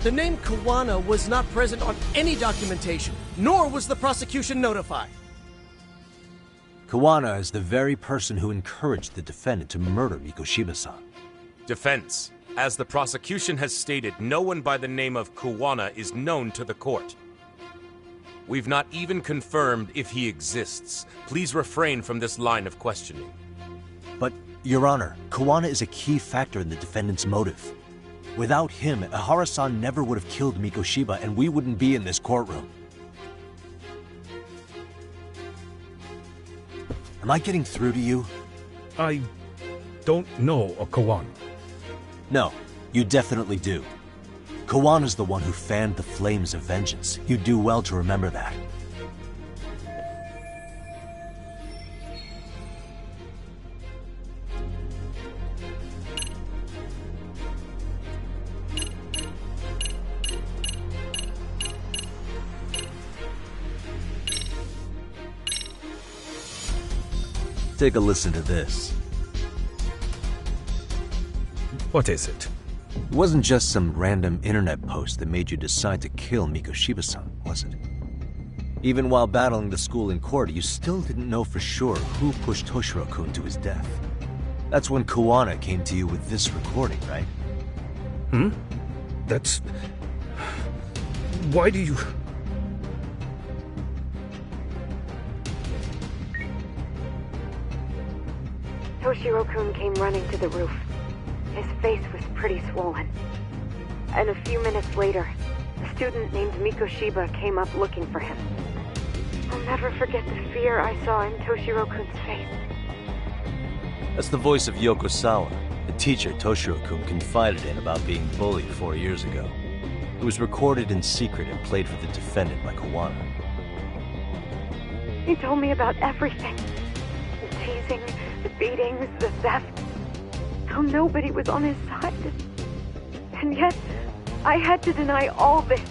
Speaker 18: The name Kuwana was not present on any documentation, nor was the prosecution notified.
Speaker 2: Kuwana is the very person who encouraged the defendant to murder Mikoshiba-san.
Speaker 17: Defense, as the prosecution has stated, no one by the name of Kuwana is known to the court. We've not even confirmed if he exists. Please refrain from this line of questioning.
Speaker 2: But, Your Honor, Kuwana is a key factor in the defendant's motive. Without him, Ihara-san never would have killed Mikoshiba, and we wouldn't be in this courtroom. Am I getting through to you?
Speaker 19: I don't know a Kuwana.
Speaker 2: No, you definitely do. Kawana's the one who fanned the flames of vengeance. You do well to remember that. Take a listen to this.
Speaker 19: What is it?
Speaker 2: It wasn't just some random internet post that made you decide to kill Mikoshiba-san, was it? Even while battling the school in court, you still didn't know for sure who pushed Toshiro-kun to his death. That's when Kuwana came to you with this recording, right?
Speaker 19: That's... Why do you...
Speaker 20: Toshiro-kun came running to the roof. His face was pretty swollen. And a few minutes later, a student named Mikoshiba came up looking for him. I'll never forget the fear I saw in Toshiro-kun's face.
Speaker 2: That's the voice of Yokosawa, the teacher Toshiro-kun confided in about being bullied 4 years ago. It was recorded in secret and played for the defendant by Kawana.
Speaker 20: He told me about everything. The teasing, the beatings, the theft. How nobody was on his side. And yet, I had to deny all this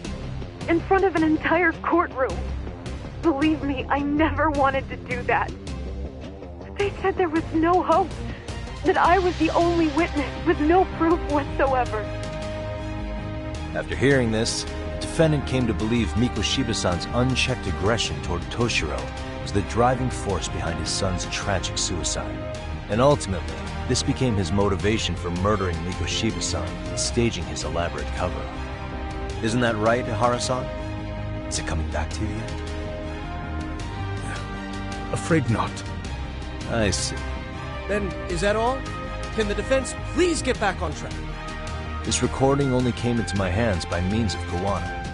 Speaker 20: in front of an entire courtroom. Believe me, I never wanted to do that. They said there was no hope, that I was the only witness with no proof whatsoever.
Speaker 2: After hearing this, the defendant came to believe Mikoshiba-san's unchecked aggression toward Toshiro was the driving force behind his son's tragic suicide. And ultimately, this became his motivation for murdering Mikoshiba-san and staging his elaborate cover-up. Isn't that right, Ihara-san? Is it coming back to you yet?
Speaker 19: Afraid not.
Speaker 2: I see.
Speaker 18: Then, is that all? Can the defense please get back on track?
Speaker 2: This recording only came into my hands by means of Kawana.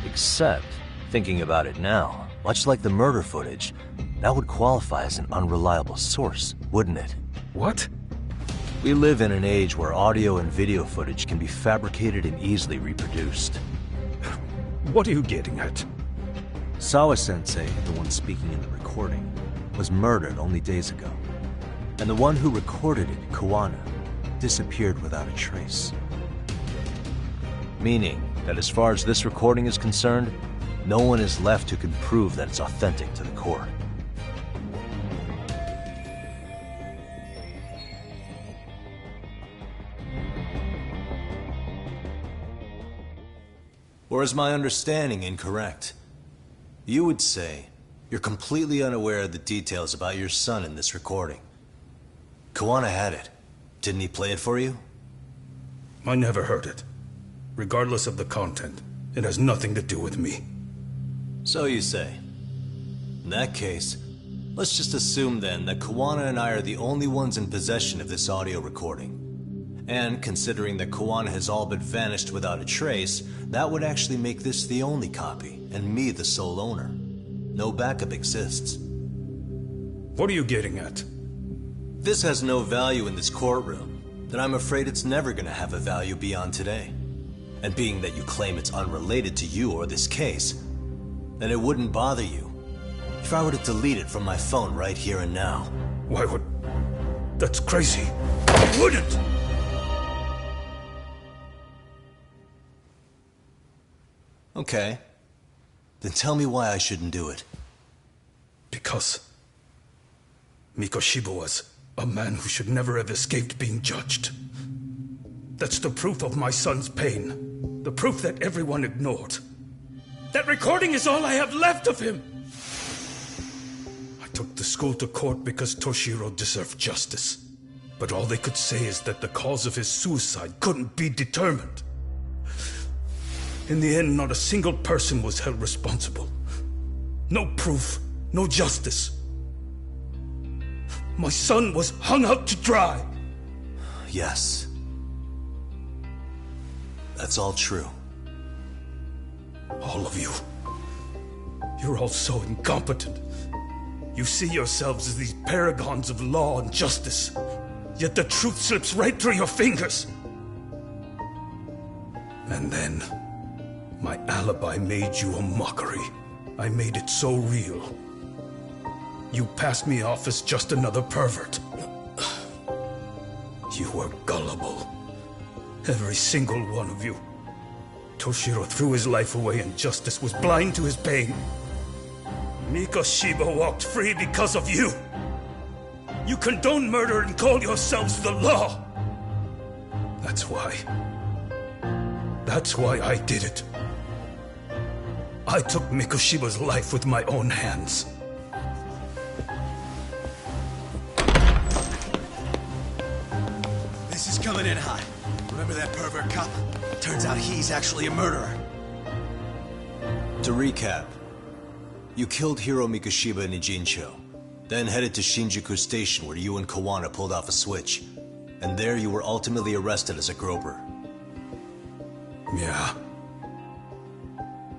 Speaker 2: Except, thinking about it now, much like the murder footage, that would qualify as an unreliable source, wouldn't it?
Speaker 19: What?
Speaker 2: We live in an age where audio and video footage can be fabricated and easily reproduced.
Speaker 19: What are you getting at?
Speaker 2: Sawa-sensei, the one speaking in the recording, was murdered only days ago. And the one who recorded it, Kawana, disappeared without a trace. Meaning that as far as this recording is concerned, no one is left who can prove that it's authentic to the court. Or is my understanding incorrect? You would say you're completely unaware of the details about your son in this recording. Kawana had it. Didn't he play it for you?
Speaker 19: I never heard it. Regardless of the content, it has nothing to do with me.
Speaker 2: So you say. In that case, let's just assume then that Kawana and I are the only ones in possession of this audio recording. And considering that Kawana has all but vanished without a trace, that would actually make this the only copy, and me the sole owner. No backup exists.
Speaker 19: What are you getting at?
Speaker 2: This has no value in this courtroom, then I'm afraid it's never gonna have a value beyond today. And being that you claim it's unrelated to you or this case, then it wouldn't bother you if I were to delete it from my phone right here and now.
Speaker 19: Why would... That's crazy. I wouldn't!
Speaker 2: Okay. Then tell me why I shouldn't do it.
Speaker 19: Because Mikoshiba was a man who should never have escaped being judged. That's the proof of my son's pain. The proof that everyone ignored. That recording is all I have left of him! I took the school to court because Toshiro deserved justice. But all they could say is that the cause of his suicide couldn't be determined. In the end, not a single person was held responsible. No proof, no justice. My son was hung out to dry.
Speaker 2: Yes. That's all true.
Speaker 19: All of you. You're all so incompetent. You see yourselves as these paragons of law and justice. Yet the truth slips right through your fingers. And then, my alibi made you a mockery. I made it so real. You passed me off as just another pervert. You were gullible. Every single one of you. Toshiro threw his life away and justice was blind to his pain. Mikoshiba walked free because of you. You condone murder and call yourselves the law. That's why. That's why I did it. I took Mikoshiba's life with my own hands.
Speaker 11: This is coming in hot. Remember that pervert cop? Turns out he's actually a murderer.
Speaker 2: To recap, you killed Hiro Mikoshiba in Ijincho, then headed to Shinjuku Station where you and Kawana pulled off a switch, and there you were ultimately arrested as a groper.
Speaker 19: Yeah.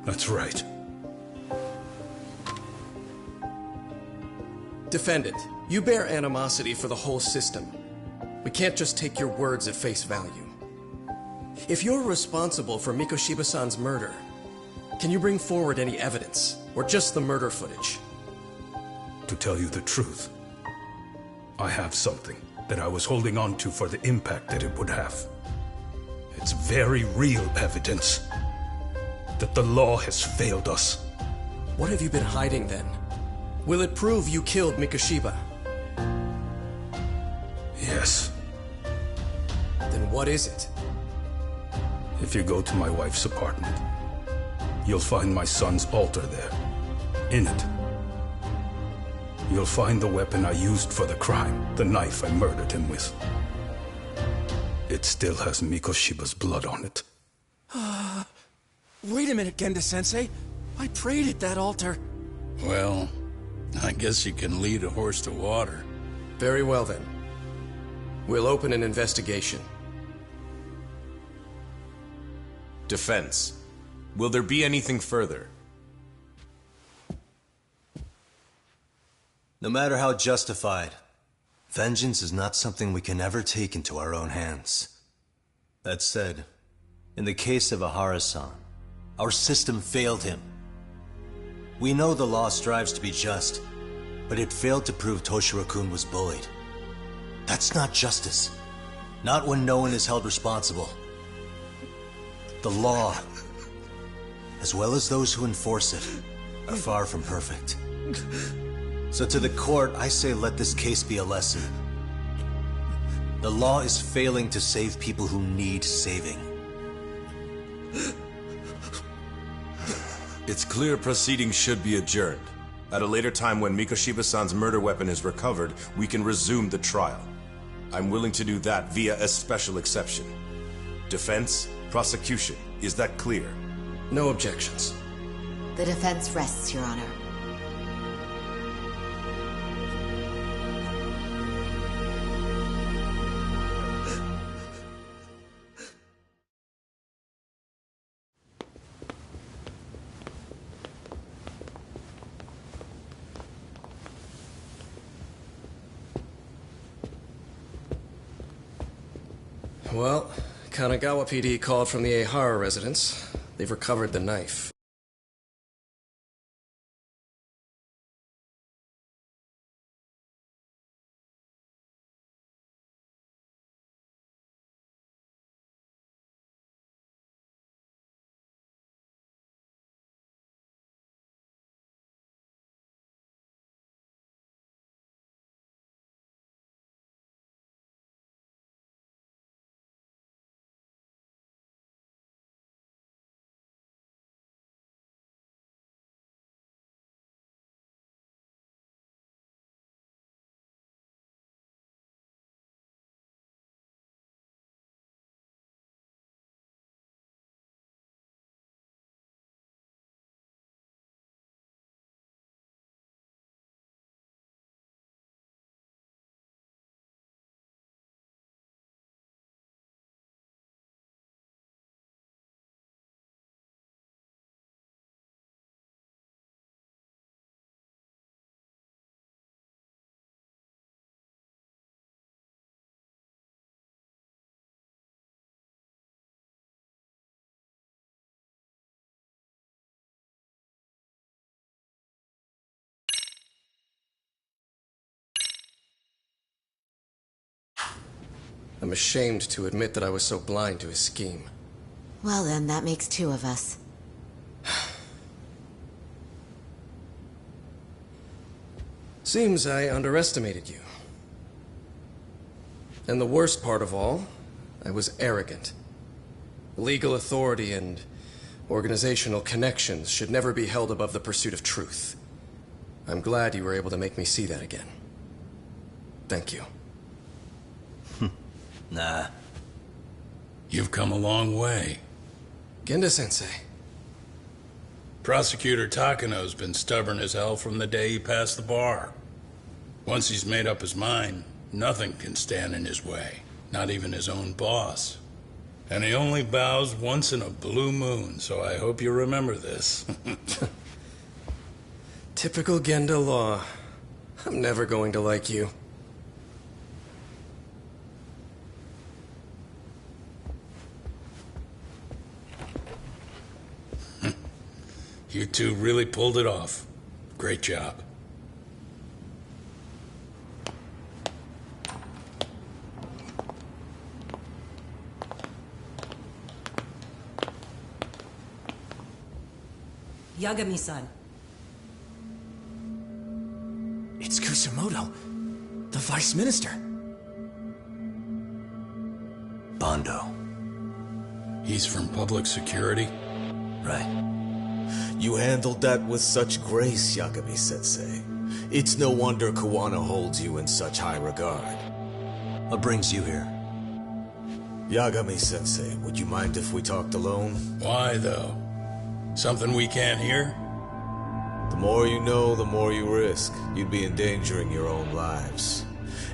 Speaker 19: That's right.
Speaker 18: Defendant, you bear animosity for the whole system. We can't just take your words at face value. If you're responsible for Mikoshiba-san's murder, can you bring forward any evidence, or just the murder footage?
Speaker 19: To tell you the truth, I have something that I was holding on to for the impact that it would have. It's very real evidence that the law has failed us.
Speaker 18: What have you been hiding then? Will it prove you killed Mikoshiba?
Speaker 19: Yes.
Speaker 18: Then what is it?
Speaker 19: If you go to my wife's apartment, you'll find my son's altar there. In it, you'll find the weapon I used for the crime, the knife I murdered him with. It still has Mikoshiba's blood on it.
Speaker 18: Wait a minute, Genda-sensei. I prayed at that altar.
Speaker 21: Well, I guess you can lead a horse to water.
Speaker 18: Very well then. We'll open an investigation.
Speaker 17: Defense. Will there be anything further?
Speaker 2: No matter how justified, vengeance is not something we can ever take into our own hands. That said, in the case of Ahara-san, our system failed him. We know the law strives to be just, but it failed to prove Toshiro-kun was bullied. That's not justice. Not when no one is held responsible. The law, as well as those who enforce it, are far from perfect. So to the court, I say let this case be a lesson. The law is failing to save people who need saving.
Speaker 17: It's clear proceedings should be adjourned. At a later time when Mikoshiba-san's murder weapon is recovered, we can resume the trial. I'm willing to do that via a special exception. Defense, prosecution, is that clear?
Speaker 18: No objections.
Speaker 16: The defense rests, Your Honor.
Speaker 18: Well, Kanagawa PD called from the Ehara residence. They've recovered the knife. I'm ashamed to admit that I was so blind to his scheme.
Speaker 16: Well then, that makes two of us.
Speaker 18: Seems I underestimated you. And the worst part of all, I was arrogant. Legal authority and organizational connections should never be held above the pursuit of truth. I'm glad you were able to make me see that again. Thank you.
Speaker 2: Nah.
Speaker 21: You've come a long way.
Speaker 18: Genda-sensei.
Speaker 21: Prosecutor Takano's been stubborn as hell from the day he passed the bar. Once he's made up his mind, nothing can stand in his way, not even his own boss. And he only bows once in a blue moon, so I hope you remember this.
Speaker 18: Typical Genda law.
Speaker 1: I'm never going to like you.
Speaker 21: You two really pulled it off. Great job.
Speaker 22: Yagami-san.
Speaker 11: It's Kusumoto, the Vice Minister.
Speaker 2: Bondo.
Speaker 21: He's from public security?
Speaker 2: Right.
Speaker 23: You handled that with such grace, Yagami-sensei. It's no wonder Kawana holds you in such high regard.
Speaker 2: What brings you here?
Speaker 23: Yagami-sensei, would you mind if we talked alone?
Speaker 21: Why, though? Something we can't hear?
Speaker 23: The more you know, the more you risk. You'd be endangering your own lives.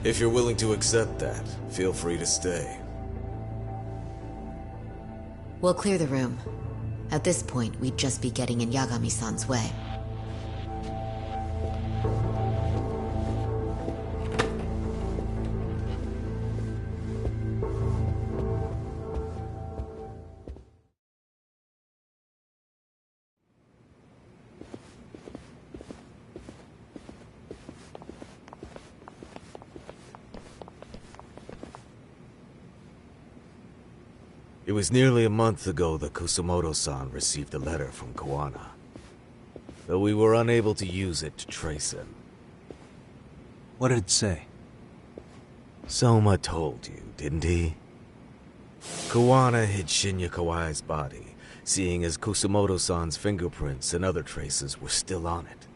Speaker 23: If you're willing to accept that, feel free to stay.
Speaker 16: We'll clear the room. At this point, we'd just be getting in Yagami-san's way.
Speaker 23: It was nearly a month ago that Kusumoto-san received a letter from Kawana, though we were unable to use it to trace him.
Speaker 2: What did it say?
Speaker 23: Soma told you, didn't he? Kawana hid Shinya Kawai's body, seeing as Kusumoto-san's fingerprints and other traces were still on it.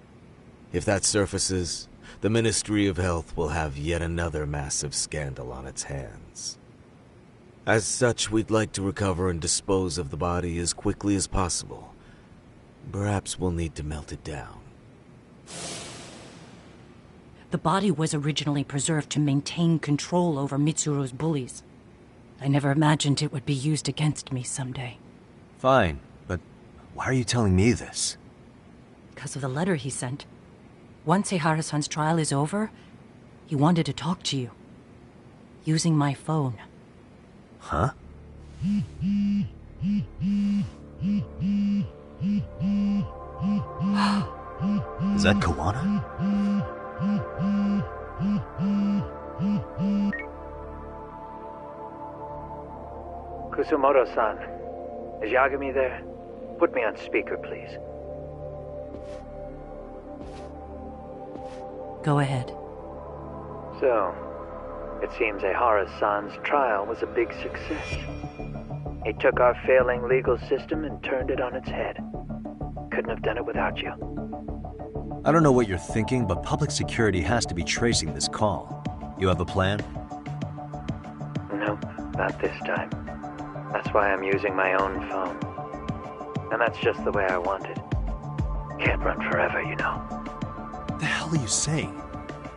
Speaker 23: If that surfaces, the Ministry of Health will have yet another massive scandal on its hands. As such, we'd like to recover and dispose of the body as quickly as possible. Perhaps we'll need to melt it down.
Speaker 22: The body was originally preserved to maintain control over Mitsuru's bullies. I never imagined it would be used against me someday.
Speaker 2: Fine, but why are you telling me this?
Speaker 22: Because of the letter he sent. Once Eihara-san's trial is over, he wanted to talk to you. Using my phone.
Speaker 2: Huh? Is that Kawana?
Speaker 3: Kusumoto-san, is Yagami there? Put me on speaker, please.
Speaker 22: Go ahead.
Speaker 3: So, it seems Eihara-san's trial was a big success. He took our failing legal system and turned it on its head. Couldn't have done it without you.
Speaker 2: I don't know what you're thinking, but public security has to be tracing this call. You have a plan?
Speaker 3: Nope, not this time. That's why I'm using my own phone. And that's just the way I want it. Can't run forever, you know.
Speaker 2: What the hell are you saying?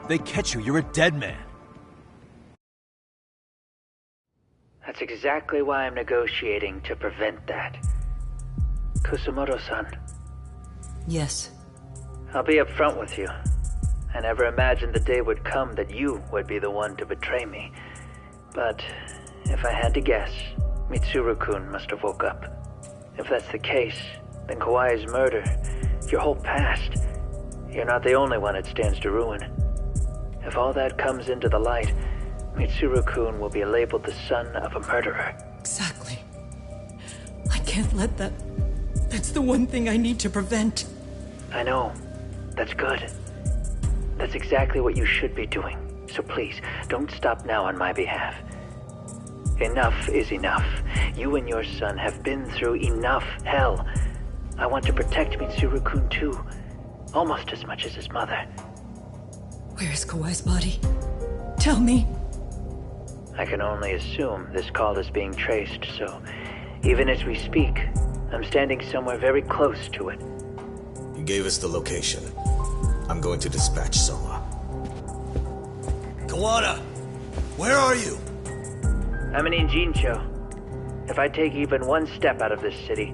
Speaker 2: They catch you, you're a dead man.
Speaker 3: That's exactly why I'm negotiating to prevent that. Kusumoto-san.
Speaker 22: Yes.
Speaker 3: I'll be upfront with you. I never imagined the day would come that you would be the one to betray me. But if I had to guess, Mitsuru-kun must have woke up. If that's the case, then Kawai's murder, your whole past, you're not the only one it stands to ruin. If all that comes into the light, Mitsuru-kun will be labeled the son of a murderer.
Speaker 22: Exactly. I can't let that... That's the one thing I need to prevent.
Speaker 3: I know. That's good. That's exactly what you should be doing. So please, don't stop now on my behalf. Enough is enough. You and your son have been through enough hell. I want to protect Mitsuru-kun too. Almost as much as his mother.
Speaker 22: Where is Kawai's body? Tell me.
Speaker 3: I can only assume this call is being traced, so even as we speak, I'm standing somewhere very close to it.
Speaker 23: You gave us the location. I'm going to dispatch Soma.
Speaker 11: Kawana! Where are you?
Speaker 3: I'm in Injincho. If I take even one step out of this city,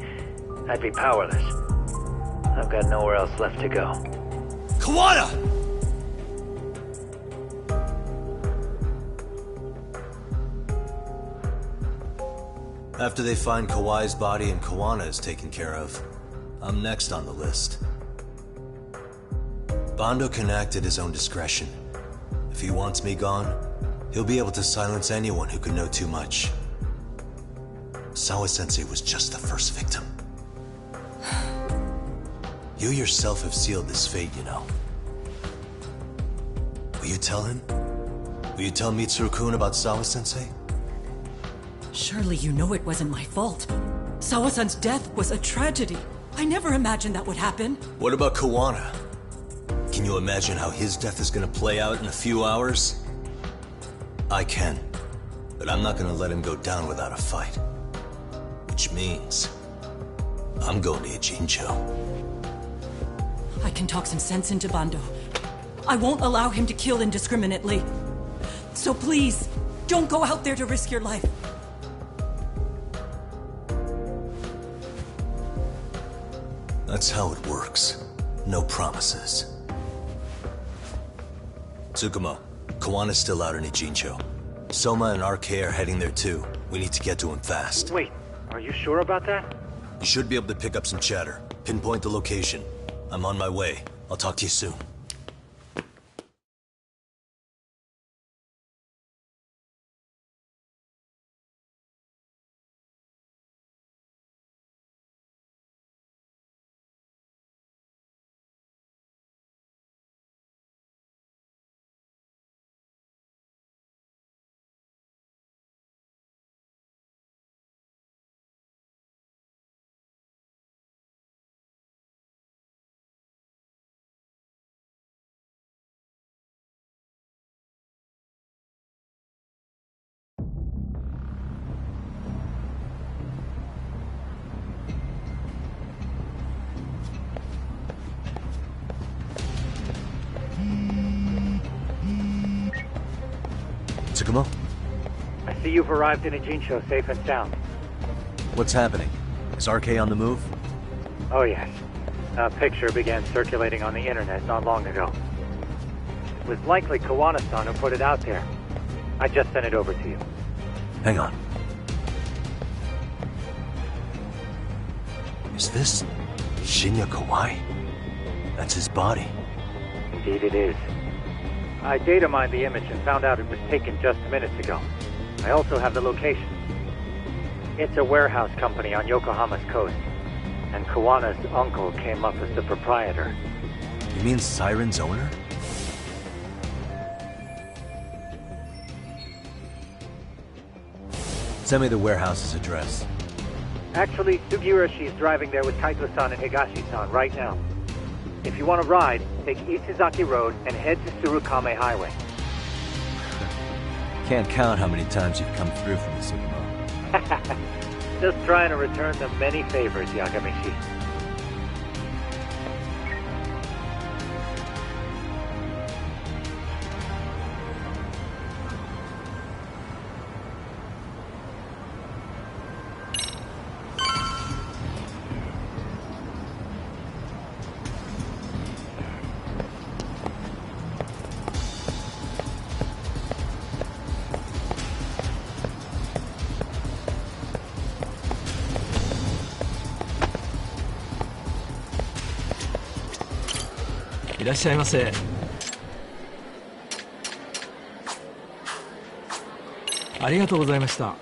Speaker 3: I'd be powerless. I've got nowhere else left to go.
Speaker 11: Kawana!
Speaker 2: After they find Kawai's body and Kawana is taken care of, I'm next on the list. Bando can act at his own discretion. If he wants me gone, he'll be able to silence anyone who could know too much. Sawa-sensei was just the first victim. You yourself have sealed this fate, you know. Will you tell him? Will you tell Mitsuru-kun about Sawa-sensei?
Speaker 22: Surely you know it wasn't my fault. Sawa-san's death was a tragedy. I never imagined that would happen.
Speaker 2: What about Kawana? Can you imagine how his death is gonna play out in a few hours? I can, but I'm not gonna let him go down without a fight. Which means, I'm going to Ijincho.
Speaker 22: I can talk some sense into Bando. I won't allow him to kill indiscriminately. So please, don't go out there to risk your life.
Speaker 2: That's how it works. No promises. Tsukumo, Kawana's still out in Ijincho. Soma and RK are heading there too. We need to get to him fast.
Speaker 1: Wait, are you sure about that?
Speaker 2: You should be able to pick up some chatter. Pinpoint the location. I'm on my way. I'll talk to you soon. Tsukumo?
Speaker 1: I see you've arrived in Ijincho safe and sound.
Speaker 2: What's happening? Is RK on the move?
Speaker 1: Oh yes. A picture began circulating on the internet not long ago. It was likely Kawana-san who put it out there. I just sent it over to you.
Speaker 2: Hang on. Is this Shinya Kawai? That's his body.
Speaker 1: Indeed it is. I data mined the image and found out it was taken just minutes ago. I also have the location. It's a warehouse company on Yokohama's coast, and Kawana's uncle came up as the proprietor.
Speaker 2: You mean Siren's owner? Send me the warehouse's address.
Speaker 1: Actually, Sugiura is driving there with Kaito-san and Higashi-san right now. If you want to ride, take Isizaki Road and head to Tsurukame Highway.
Speaker 2: Can't count how many times you've come through for me, Tsukumo.
Speaker 1: Just trying to return the many favors, Yagamishi.
Speaker 8: いらっしゃいませ。ありがとうございました。